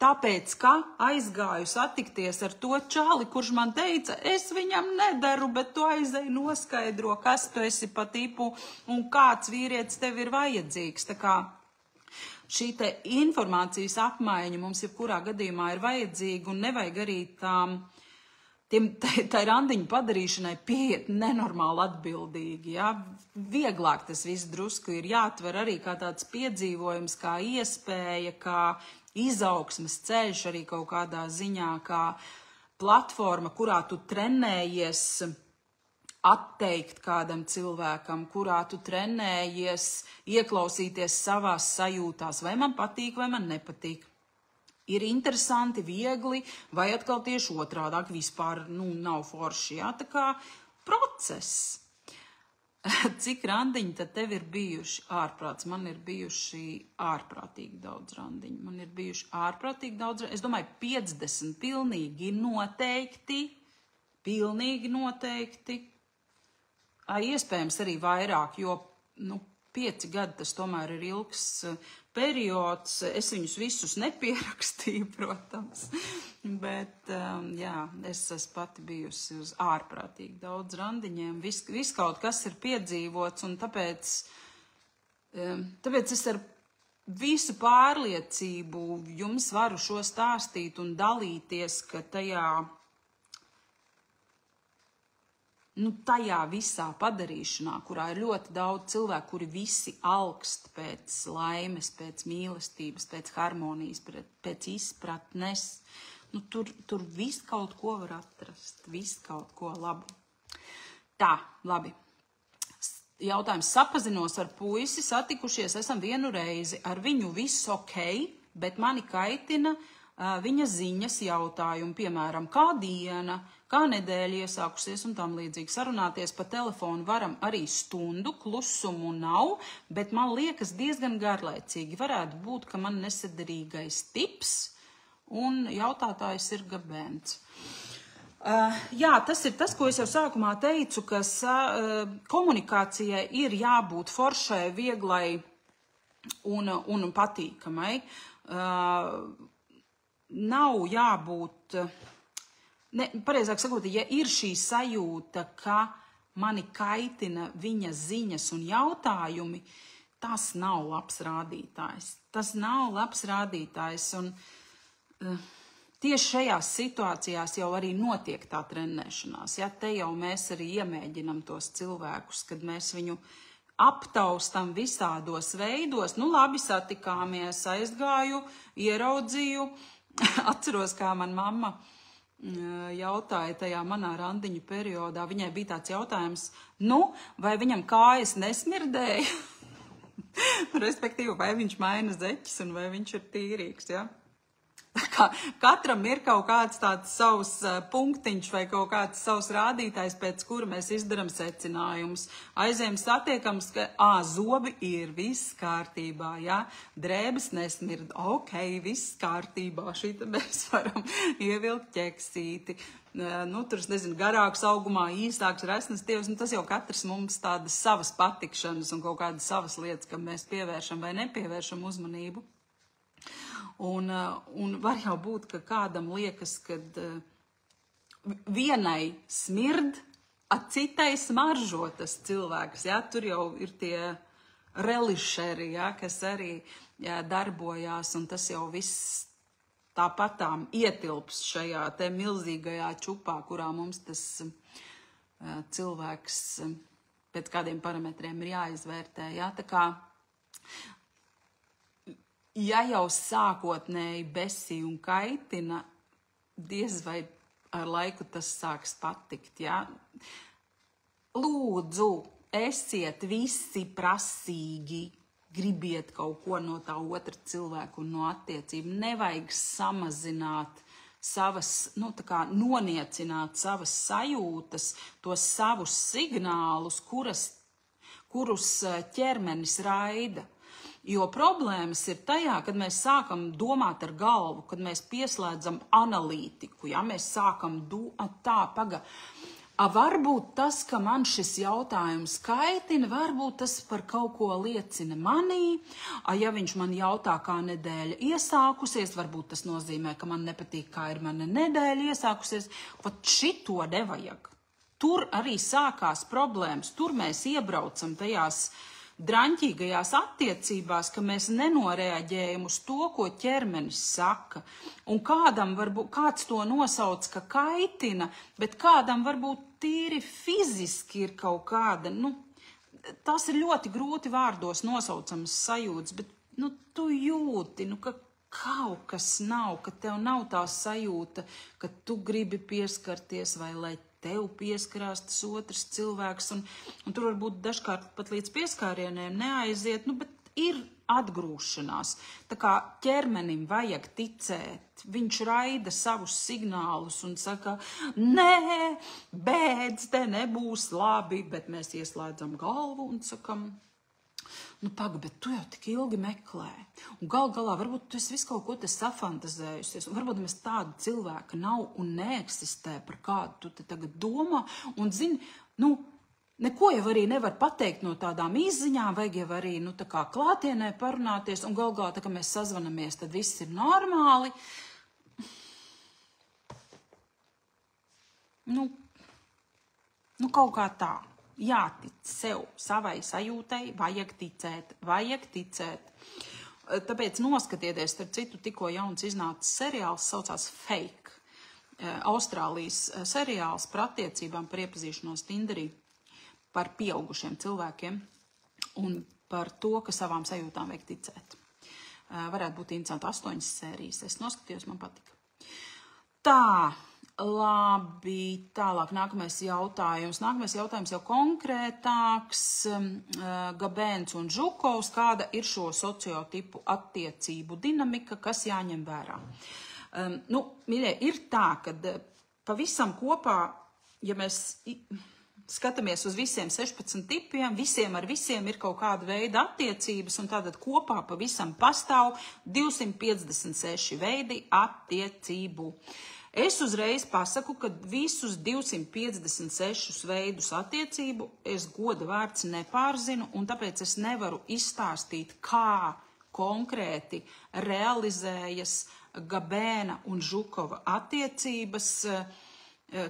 tāpēc, ka aizgāju satikties ar to čali, kurš man teica, es viņam nedaru, bet tu aizēji noskaidro, kas tu esi pa tipu un kāds vīrietis tev ir vajadzīgs. Tā kā šī te informācijas apmaiņa mums jebkurā gadījumā ir vajadzīga un nevajag arī tai randiņu padarīšanai pieiet nenormāli atbildīgi. Ja? Vieglāk tas viss drusku ir jāatver arī kā tāds piedzīvojums, kā iespēja, kā izaugsmes ceļš arī kaut kādā ziņā, kā platforma, kurā tu trenējies atteikt kādam cilvēkam, kurā tu trenējies ieklausīties savās sajūtās, vai man patīk, vai man nepatīk. Ir interesanti, viegli, vai atkal tieši otrādāk vispār nav forši. Ja? Tā kā process. Cik randiņi tad tev ir bijuši ārprāts? Man ir bijuši ārprātīgi daudz randiņu. Man ir bijuši ārprātīgi daudz randiņu. Es domāju, 50 pilnīgi noteikti. Pilnīgi noteikti. Iespējams arī vairāk, jo 5 gadi tas tomēr ir ilgs periods. Es viņus visus nepierakstīju, protams, bet jā, es esmu pati bijusi uz ārprātīgi daudz randiņiem. Viss kaut kas ir piedzīvots, un tāpēc es ar visu pārliecību jums varu šo stāstīt un dalīties, ka tajā visā padarīšanā, kurā ir ļoti daudz cilvēku, kuri visi alkst pēc laimes, pēc mīlestības, pēc harmonijas, pēc izpratnes, tur viss kaut ko var atrast, viss kaut ko labu. Tā, labi. Jautājums: sapazinos ar puisi, satikušies esam vienu reizi, ar viņu viss ok, bet mani kaitina viņa ziņas jautājumi, piemēram, kā diena, kā nedēļa iesākusies un tam līdzīgi. Sarunāties pa telefonu varam arī stundu, klusumu nav, bet man liekas diezgan garlaicīgi. Varētu būt, ka man nesaderīgais tips un jautātājs ir gabēns. Jā, tas ir tas, ko es jau sākumā teicu, ka komunikācijai ir jābūt foršai, vieglai un patīkamai. Nav jābūt, pareizāk sakot, ja ir šī sajūta, ka mani kaitina viņa ziņas un jautājumi, tas nav labs rādītājs. Tas nav labs rādītājs, un tieši šajās situācijās jau arī notiek tā trenēšanās. Ja, te jau mēs arī iemēģinam tos cilvēkus, kad mēs viņu aptaustam visādos veidos. Labi, satikāmies, aizgāju, ieraudzīju. Atceros, kā man mamma jautāja tajā manā randiņu periodā. Viņai bija tāds jautājums, vai viņam kājas nesmirdēja? Respektīvi, vai viņš maina zeķis un vai viņš ir tīrīgs, ja? Katram ir kaut kāds tāds savs punktiņš vai kaut kāds savs rādītājs, pēc kura mēs izdaram secinājumus. Aizējam satiekams, ka zobi ir, viss kārtībā, ja? Drēbes nesmird, ok, viss kārtībā, šita mēs varam ievilkt ķeksīti. Tur, nezinu, garāks augumā, īsāks, resnes tievs, tas jau katrs mums tādas savas patikšanas un kaut kādas savas lietas, kam mēs pievēršam vai nepievēršam uzmanību. Un var jau būt, ka kādam liekas, kad vienai smird, a citai smaržo tas cilvēks. Ja? Tur jau ir tie relišeri, ja? Kas arī darbojās, un tas jau viss tāpatām ietilps šajā te milzīgajā čupā, kurā mums tas cilvēks pēc kādiem parametriem ir jāizvērtē. Ja? Tā kā ja jau sākotnēji besī un kaitina, diez vai ar laiku tas sāks patikt, ja? Lūdzu, esiet visi prasīgi, gribiet kaut ko no tā otra cilvēka un no attiecību. Nevajag samazināt savas, noniecināt savas sajūtas, tos savus signālus, kurus ķermenis raida. Jo problēmas ir tajā, kad mēs sākam domāt ar galvu, kad mēs pieslēdzam analītiku, ja mēs sākam varbūt tas, ka man šis jautājums kaitina, varbūt tas par kaut ko liecina manī, ja viņš man jautā, kā nedēļa iesākusies, varbūt tas nozīmē, ka man nepatīk, kā ir mana nedēļa iesākusies, pat šito nevajag. Tur arī sākās problēmas, tur mēs iebraucam tajās draņķīgajās attiecībās, ka mēs nenoreaģējam uz to, ko ķermenis saka. Un kādam varbūt, kāds to nosauc, ka kaitina, bet kādam varbūt tīri fiziski ir kaut kāda, tas ir ļoti grūti vārdos nosaucams sajūtas, bet, tu jūti, ka kaut kas nav, ka tev nav tā sajūta, ka tu gribi pieskarties vai lai tev pieskarās tas otrs cilvēks, un tur varbūt dažkārt pat līdz pieskārieniem neaiziet, bet ir atgrūšanās. Tā kā ķermenim vajag ticēt, viņš raida savus signālus un saka, nē, bēdz, te nebūs labi, bet mēs ieslēdzam galvu un sakam, nu paga, bet tu jau tik ilgi meklē. Un galā varbūt tu esi visu kaut ko te safantazējusies, un varbūt mēs tādu cilvēku nav un neeksistē, par kādu tu te tagad domā, un zini, nu, neko jau arī nevar pateikt no tādām izziņām, vajag jau arī, nu, tā kā klātienē parunāties, un galā, tā kā mēs sazvanamies, tad viss ir normāli. Nu, kaut kā tā. Jātic sev, savai sajūtai, vajag ticēt. Tāpēc noskatieties, starp citu, tikko jauns iznācis seriāls, saucās Fake. Austrālijas seriāls par attiecībām, par iepazīšanos Tinderī, par pieaugušiem cilvēkiem un par to, ka savām sajūtām vajag ticēt. Varētu būt interesanti 8 sērijas. Es noskatījos, man patika. Tā. Labi, tālāk nākamais jautājums. Nākamais jautājums jau konkrētāks. Gabēns un Žukovs, kāda ir šo sociotipu attiecību dinamika, kas jāņem vērā? Mīļie, ir tā, ka pavisam kopā, ja mēs skatāmies uz visiem 16 tipiem, visiem ar visiem ir kaut kāda veida attiecības, un tātad kopā pavisam pastāv 256 veidi attiecību. Es uzreiz pasaku, ka visus 256 veidus attiecību es goda vārds nepārzinu, un tāpēc es nevaru izstāstīt, kā konkrēti realizējas Gabēna un Žukova attiecības,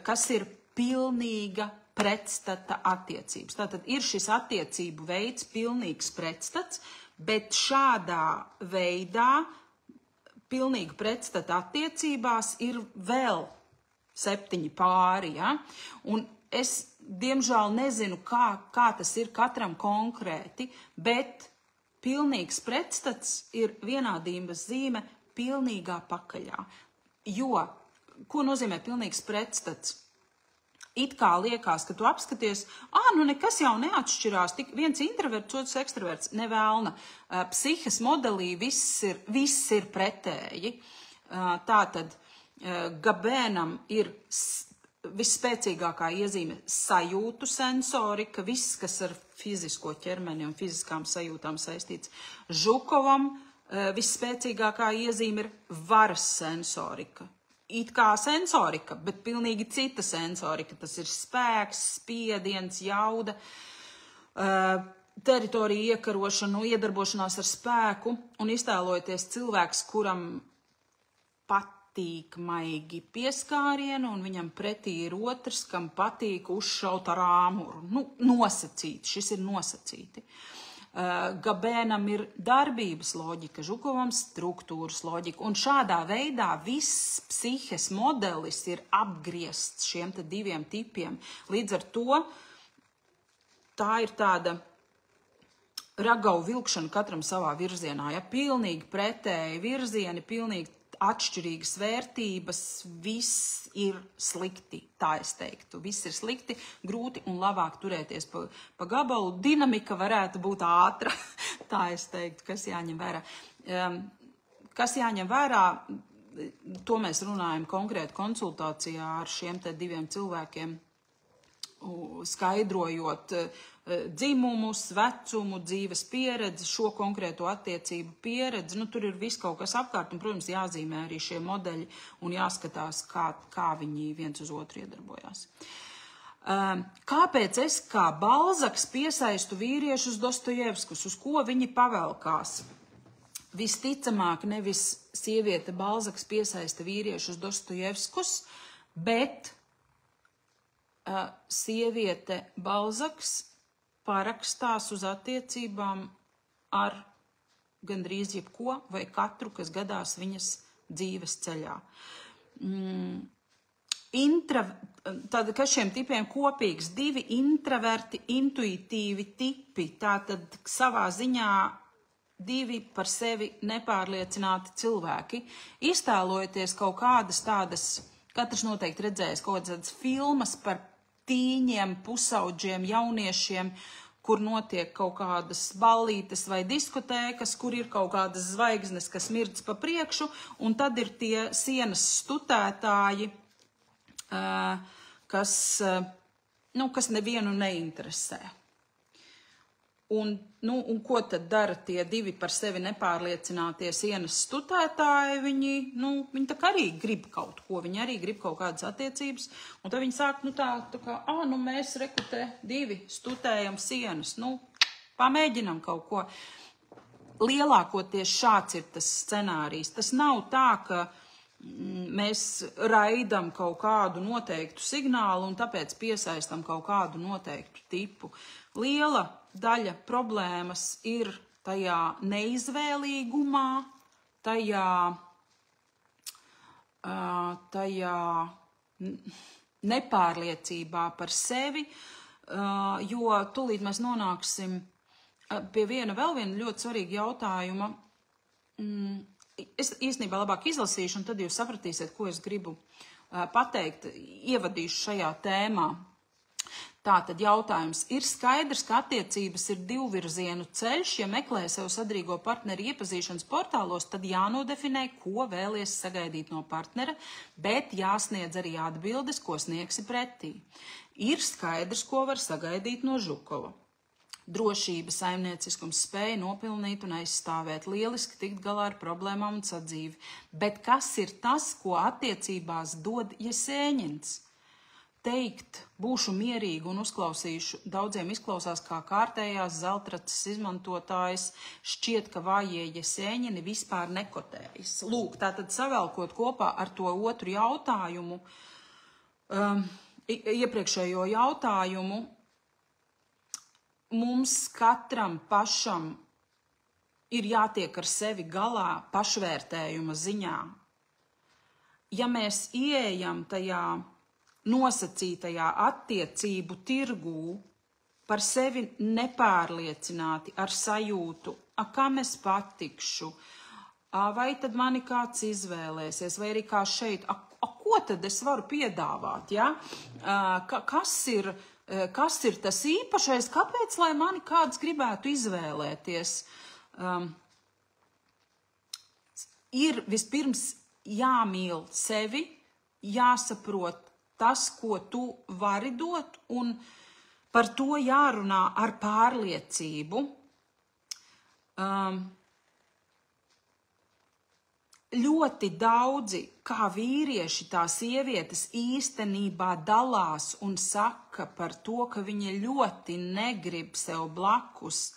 kas ir pilnīga pretstata attiecības. Tātad ir šis attiecību veids pilnīgs pretstats, bet šādā veidā pilnīgi pretstata attiecībās ir vēl 7 pāri, ja? Un es, diemžēl, nezinu, kā tas ir katram konkrēti, bet pilnīgs pretstats ir vienādības zīme pilnīgā pakaļā. Jo, ko nozīmē pilnīgs pretstats? It kā liekas, ka tu apskaties, nekas jau neatšķirās, tik viens introverts, otrs ekstraverts, nevēlna. Psihes modelī viss ir pretēji. Tātad Gabēnam ir visspēcīgākā iezīme sajūtu sensorika, viss, kas ar fizisko ķermeni un fiziskām sajūtām saistīts. Žukovam visspēcīgākā iezīme ir varas sensorika. It kā sensorika, bet pilnīgi cita sensorika. Tas ir spēks, spiediens, jauda, teritorija iekarošana, iedarbošanās ar spēku un iztēlojoties cilvēks, kuram patīk maigi pieskārienu un viņam pretī ir otrs, kam patīk uzšaut ar āmuru. Nosacīti, šis ir nosacīti. Gabēnam ir darbības loģika, Žukovam struktūras loģika, un šādā veidā viss psihes modelis ir apgriezts šiem te 2 tipiem. Līdz ar to tā ir tāda ragavu vilkšana katram savā virzienā, ja pilnīgi pretēji virzieni, pilnīgi atšķirīgas vērtības, viss ir slikti, tā es teiktu. Viss ir slikti, grūti un labāk turēties pa gabalu. Dinamika varētu būt ātra, tā es teiktu, kas jāņem vērā. Kas jāņem vērā, to mēs runājam konkrēti konsultācijā ar šiem te 2 cilvēkiem, skaidrojot dzimumus, vecumu, dzīves pieredzi, šo konkrēto attiecību pieredzi. Tur ir viss kaut kas apkārt, un, protams, jāzīmē arī šie modeļi un jāskatās, kā viņi viens uz otru iedarbojās. Kāpēc es kā Balzaks piesaistu vīriešus Dostojevskus, uz ko viņi pavelkās? Visticamāk, nevis sieviete Balzaks piesaista vīriešus Dostojevskus, bet sieviete Balzaks parakstās uz attiecībām ar gandrīz jebko vai katru, kas gadās viņas dzīves ceļā. Tātad, kas šiem tipiem kopīgs? 2 intraverti, intuitīvi tipi, tātad savā ziņā 2 par sevi nepārliecināti cilvēki. Iztēlojoties kaut kādas tādas, katrs noteikti redzējis kaut kādas filmas par tīņiem, pusaudžiem, jauniešiem, kur notiek kaut kādas ballītes vai diskotēkas, kur ir kaut kādas zvaigznes, kas mirdz pa priekšu, un tad ir tie sienas stutētāji, kas nevienu neinteresē. Un ko tad dara tie divi par sevi nepārliecinātie sienas stutētāji? Viņi tā kā arī grib kaut ko, viņi arī grib kaut kādas attiecības, un tad viņi sāk, mēs rekutē divi stutējam sienas, pamēģinam kaut ko. Lielākoties šāds ir tas scenārijs. Tas nav tā, ka mēs raidam kaut kādu noteiktu signālu un tāpēc piesaistam kaut kādu noteiktu tipu. Liela daļa problēmas ir tajā neizvēlīgumā, tajā nepārliecībā par sevi, jo tūlīt mēs nonāksim pie vēl viena ļoti svarīga jautājuma. Es īstenībā labāk izlasīšu, un tad jūs sapratīsiet, ko es gribu pateikt, ievadīšu šajā tēmā. Tātad jautājums. Ir skaidrs, ka attiecības ir divvirzienu ceļš. Ja meklē sev sadrīgo partneri iepazīšanas portālos, tad jānodefinē, ko vēlies sagaidīt no partnera, bet jāsniedz arī atbildes, ko sniegsi pretī. Ir skaidrs, ko var sagaidīt no Žukova. Drošība, saimnieciskums, spēja nopilnīt un aizstāvēt, lieliski tikt galā ar problēmām un sadzīvi. Bet kas ir tas, ko attiecībās dod Jesēņins? Teikt, būšu mierīgi un uzklausīšu, daudziem izklausās kā kārtējās zeltraces izmantotājs, šķiet, ka vājie Jesēņini vispār nekotējas. Lūk, tātad savelkot kopā ar to otru jautājumu, iepriekšējo jautājumu, mums katram pašam ir jātiek ar sevi galā pašvērtējuma ziņā. Ja mēs ieejam tajā nosacītajā attiecību tirgū par sevi nepārliecināti ar sajūtu, kam es patikšu, vai tad mani kāds izvēlēsies, vai arī kā šeit, ko tad es varu piedāvāt, ja? Kas ir tas īpašais, kāpēc, lai mani kāds gribētu izvēlēties? Ir vispirms jāmīl sevi, jāsaprot tas, ko tu vari dot, un par to jārunā ar pārliecību. Ļoti daudzi, kā vīrieši, tā sievietes īstenībā dalās un saka par to, ka viņi ļoti negrib sev blakus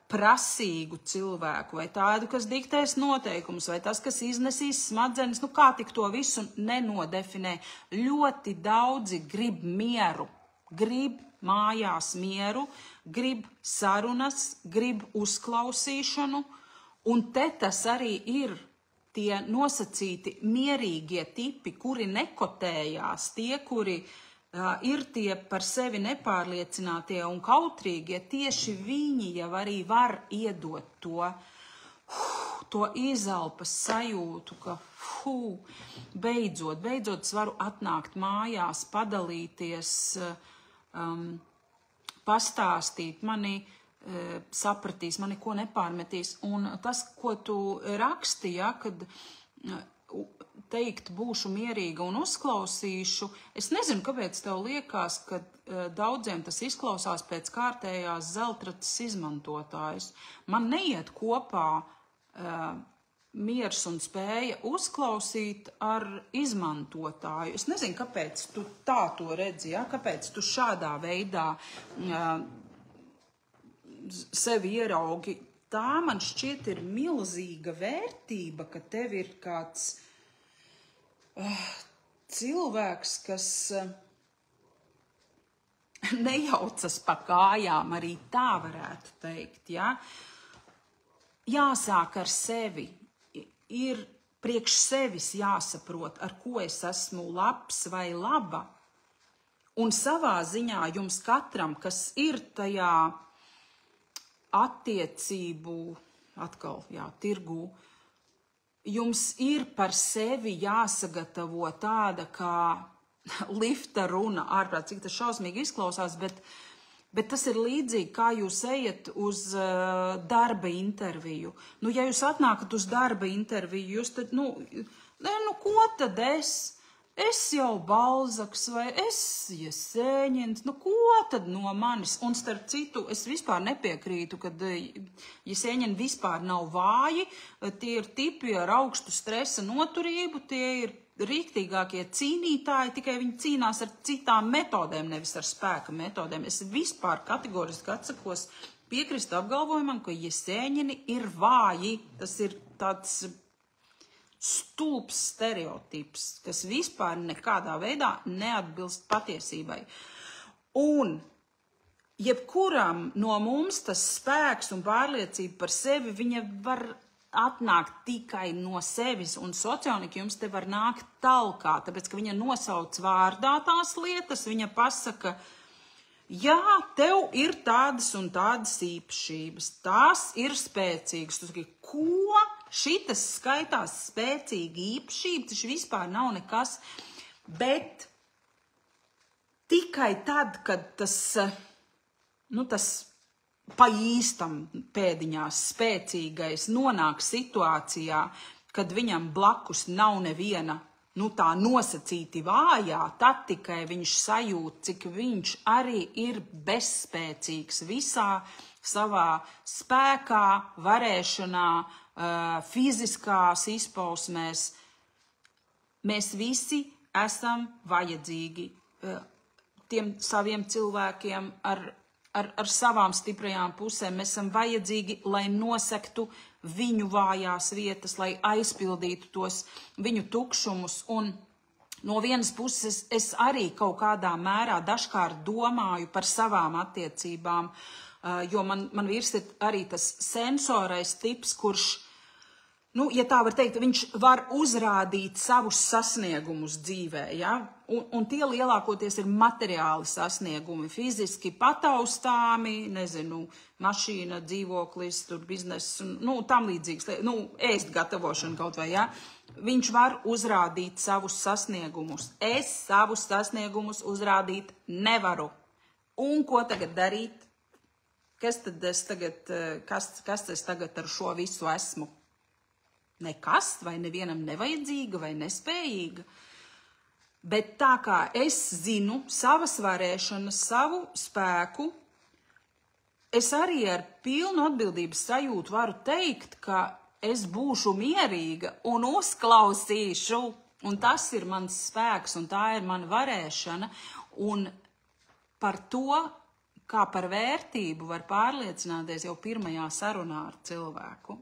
prasīgu cilvēku, vai tādu, kas diktēs noteikumus, vai tas, kas iznesīs smadzenes, kā tik to visu nenodefinē. Ļoti daudzi grib mieru, grib mājās mieru, grib sarunas, grib uzklausīšanu, un te tas arī ir tie nosacīti mierīgie tipi, kuri nekotējās, tie, kuri ir tie par sevi nepārliecinātie un kautrīgie, tieši viņi jau arī var iedot to izelpas sajūtu, ka beidzot es varu atnākt mājās, padalīties, pastāstīt, mani sapratīs, mani ko nepārmetīs. Un tas, ko tu raksti, kad teikt, būšu mierīga un uzklausīšu. Es nezinu, kāpēc tev liekas, ka daudziem tas izklausās pēc kārtējās zeltraces izmantotājas. Man neiet kopā miers un spēja uzklausīt ar izmantotāju. Es nezinu, kāpēc tu tā to redzi, ja? Kāpēc tu šādā veidā sevi ieraugi. Tā man šķiet ir milzīga vērtība, ka tev ir kāds cilvēks, kas nejaucas pa kājām, arī tā varētu teikt, ja? Jāsāk ar sevi, ir priekš sevis jāsaprot, ar ko es esmu labs vai laba, un savā ziņā jums katram, kas ir tajā attiecību, atkal, tirgū, jums ir par sevi jāsagatavo tāda kā lifta runa, ārprāt, cik tas šausmīgi izklausās, bet Bet tas ir līdzīgi, kā jūs ejat uz darba interviju. Nu, ja jūs atnākat uz darba interviju, jūs tad, ko tad es? Es jau Balzaks vai es Jesēņins, ko tad no manis? Un starp citu, es vispār nepiekrītu, kad Jesēņini vispār nav vāji, tie ir tipi ar augstu stresa noturību, tie ir rīktīgākie cīnītāji, tikai viņi cīnās ar citām metodēm, nevis ar spēka metodēm. Es vispār kategoriski atsakos piekrist apgalvojumam, ka Jesēņini ir vāji. Tas ir tāds stulbs stereotips, kas vispār nekādā veidā neatbilst patiesībai. Un jebkuram no mums tas spēks un pārliecība par sevi, viņa var atnākt tikai no sevis, un sociālnieki jums te var nākt talkā, tāpēc, ka viņa nosauc vārdā tās lietas, viņa pasaka, jā, tev ir tādas un tādas īpašības, tās ir spēcīgas. Tu saki, ko? Šitas skaitās spēcīgi īpašība, tas vispār nav nekas, bet tikai tad, kad tas pa īstam pēdiņās spēcīgais nonāk situācijā, kad viņam blakus nav neviena, tā nosacīti vājā, tad tikai viņš sajūt, cik viņš arī ir bezspēcīgs visā savā spēkā, varēšanā, fiziskās izpausmēs. Mēs visi esam vajadzīgi tiem saviem cilvēkiem ar savām stiprajām pusēm. Mēs esam vajadzīgi, lai nosektu viņu vājās vietas, lai aizpildītu tos viņu tukšumus. Un no vienas puses es arī kaut kādā mērā dažkārt domāju par savām attiecībām, jo man vīrs ir arī tas sensorais tips, kurš, ja tā var teikt, viņš var uzrādīt savus sasniegumus dzīvē, ja? Un tie lielākoties ir materiāli sasniegumi, fiziski pataustāmi, mašīna, dzīvoklis, tur bizness, tam līdzīgs, ēst gatavošana kaut vai, ja? Viņš var uzrādīt savus sasniegumus. Es savus sasniegumus uzrādīt nevaru. Un ko tagad darīt? Kas es tagad ar šo visu esmu? Nekas, vai nevienam nevajadzīga, vai nespējīga. Bet tā kā es zinu savas varēšanas, savu spēku, es arī ar pilnu atbildības sajūtu varu teikt, ka es būšu mierīga un uzklausīšu, un tas ir mans spēks, un tā ir mana varēšana, un par to, kā par vērtību var pārliecināties jau pirmajā sarunā ar cilvēku.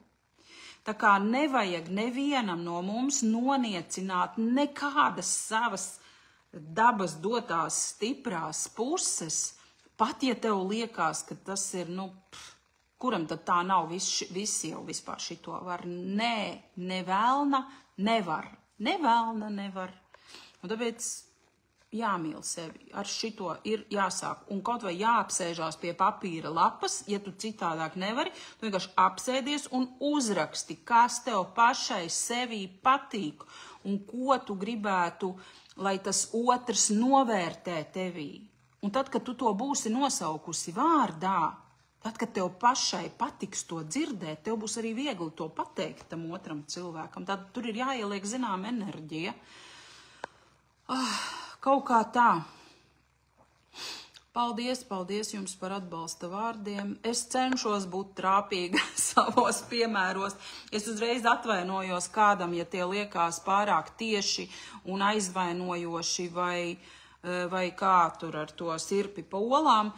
Tā kā nevajag nevienam no mums noniecināt nekādas savas dabas dotās stiprās puses, pat ja tev liekas, ka tas ir, kuram tad tā nav, visi jau vispār šito var. Nē, nevēlna nevar. Nevēlna nevar. Un tāpēc jāmīl sevi, ar šito ir jāsāk, un kaut vai jāapsēžās pie papīra lapas, ja tu citādāk nevari, tu vienkārši apsēdies un uzraksti, kas tev pašai sevī patīk, un ko tu gribētu, lai tas otrs novērtē tevī. Un tad, kad tu to būsi nosaukusi vārdā, tad, kad tev pašai patiks to dzirdēt, tev būs arī viegli to pateikt tam otram cilvēkam, tad tur ir jāieliek zinām enerģija. Kaut kā tā. Paldies jums par atbalsta vārdiem. Es cenšos būt trāpīga savos piemēros. Es uzreiz atvainojos kādam, ja tie liekas pārāk tieši un aizvainojoši vai kā tur ar to sirpi pa olām.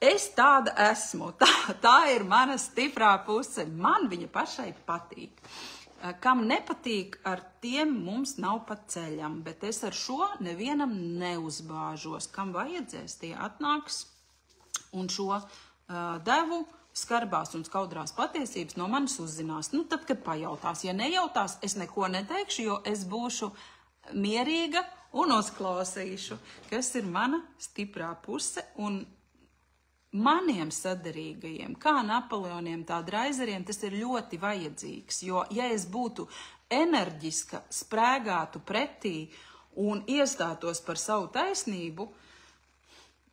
Es tāda esmu. Tā ir mana stiprā puse. Man viņa pašai patīk. Kam nepatīk, ar tiem mums nav pa ceļam, bet es ar šo nevienam neuzbāžos. Kam vajadzēs, tie atnāks un šo devu skarbās un skaudrās patiesības no manis uzzinās. Tad, kad pajautās. Ja nejautās, es neko neteikšu, jo es būšu mierīga un uzklausīšu, kas ir mana stiprā puse un maniem sadarīgajiem, kā Napoleoniem, tā Draizeriem, tas ir ļoti vajadzīgs, jo, ja es būtu enerģiska, sprēgātu pretī un iestātos par savu taisnību,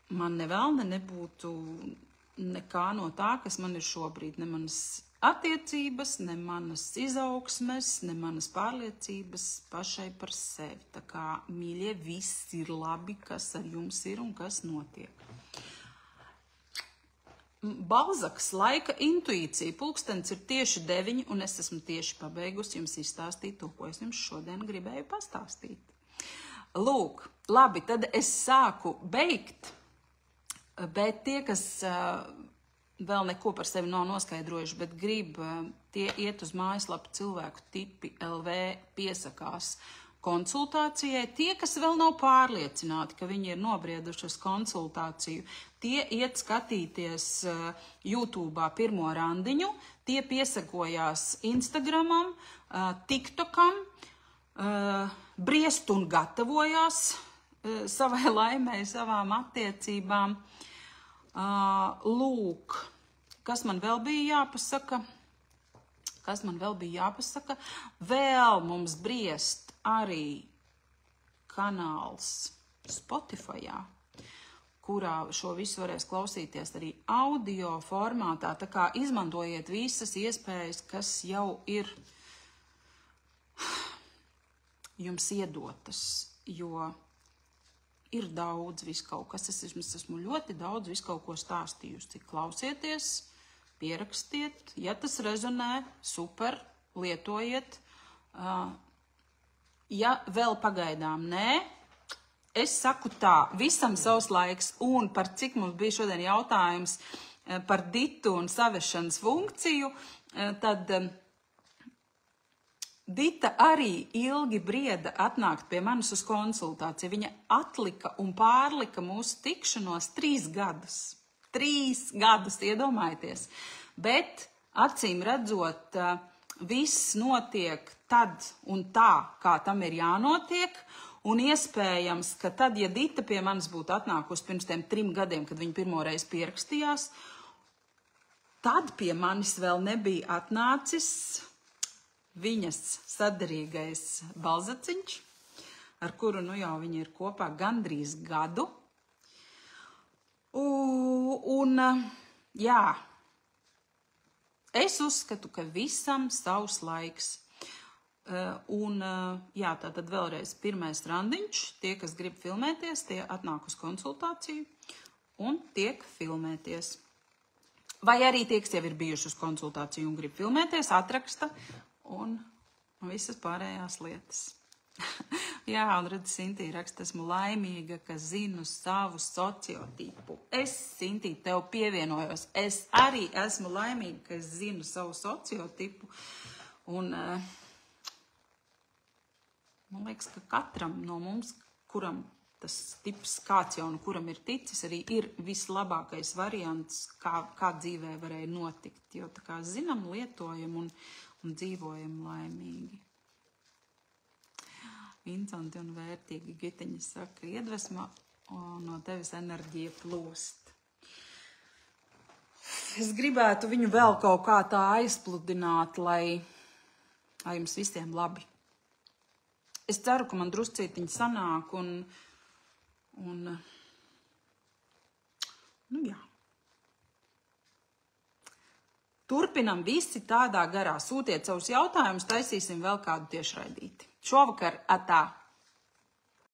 man nevēlne nebūtu nekā no tā, kas man ir šobrīd, ne manas attiecības, ne manas izaugsmes, ne manas pārliecības pašai par sevi. Tā kā, mīļie, viss ir labi, kas ar jums ir un kas notiek. Balzaks, laika intuīcija, pulkstens ir tieši 9, un es esmu tieši pabeigusi jums izstāstīt to, ko es jums šodien gribēju pastāstīt. Lūk, labi, tad es sāku beigt, bet tie, kas vēl neko par sevi nav noskaidrojuši, bet grib, tie iet uz mājaslapu cilvēku tipi LV piesakās konsultācijai. Tie, kas vēl nav pārliecināti, ka viņi ir nobrieduši uz konsultāciju, tie iet skatīties YouTube'ā pirmo randiņu, tie piesakojās Instagramam, TikTokam, briest un gatavojās savai laimei, savām attiecībām. Lūk, kas man vēl bija jāpasaka? Vēl mums briest arī kanāls Spotifyā, kurā šo visu varēs klausīties arī audio formātā. Tā kā izmantojiet visas iespējas, kas jau ir jums iedotas, jo ir daudz viskaut kas. Es esmu ļoti daudz viskaut ko stāstījusi. Klausieties, pierakstiet, ja tas rezonē, super, lietojiet. Ja vēl pagaidām nē, es saku tā, visam savs laiks, un par cik mums bija šodien jautājums par ditu un savešanas funkciju, tad Dita arī ilgi brieda atnākt pie manis uz konsultāciju. Viņa atlika un pārlika mūsu tikšanos 3 gadus. 3 gadus, iedomājieties. Bet, acīm redzot, viss notiek tad un tā, kā tam ir jānotiek. Un iespējams, ka tad, ja Dita pie manis būtu atnākusi pirms tiem 3 gadiem, kad viņa pirmoreiz pierakstījās, tad pie manis vēl nebija atnācis viņas sadarīgais Balzaciņš, ar kuru nu jau viņa ir kopā gandrīz gadu. Un jā, es uzskatu, ka visam savs laiks. Un jā, tātad vēlreiz pirmais randiņš, tie, kas grib filmēties, tie atnāk uz konsultāciju un tiek filmēties. Vai arī tie, kas jau ir bijuši uz konsultāciju un grib filmēties, atraksta un visas pārējās lietas. Jā, un redz, Sintī raksta, esmu laimīga, ka zinu savu sociotipu. Es, Sintī, tev pievienojos. Es arī esmu laimīga, ka es zinu savu sociotipu. Un man liekas, ka katram no mums, kuram tas tips kāds jau un kuram ir ticis, arī ir vislabākais variants, kā dzīvē varēja notikt. Jo tā kā zinām, lietojam un dzīvojam laimīgi. Interesanti un vērtīgi, Giteņa saka, iedvesma no tevis enerģija plūst. Es gribētu viņu vēl kaut kā tā aizpludināt, lai jums visiem labi. Es ceru, ka man druscītiņi sanāk un nu jā. Turpinam visi tādā garā. Sūtiet savus jautājumus, taisīsim vēl kādu tiešraidīti. Šovakar atā!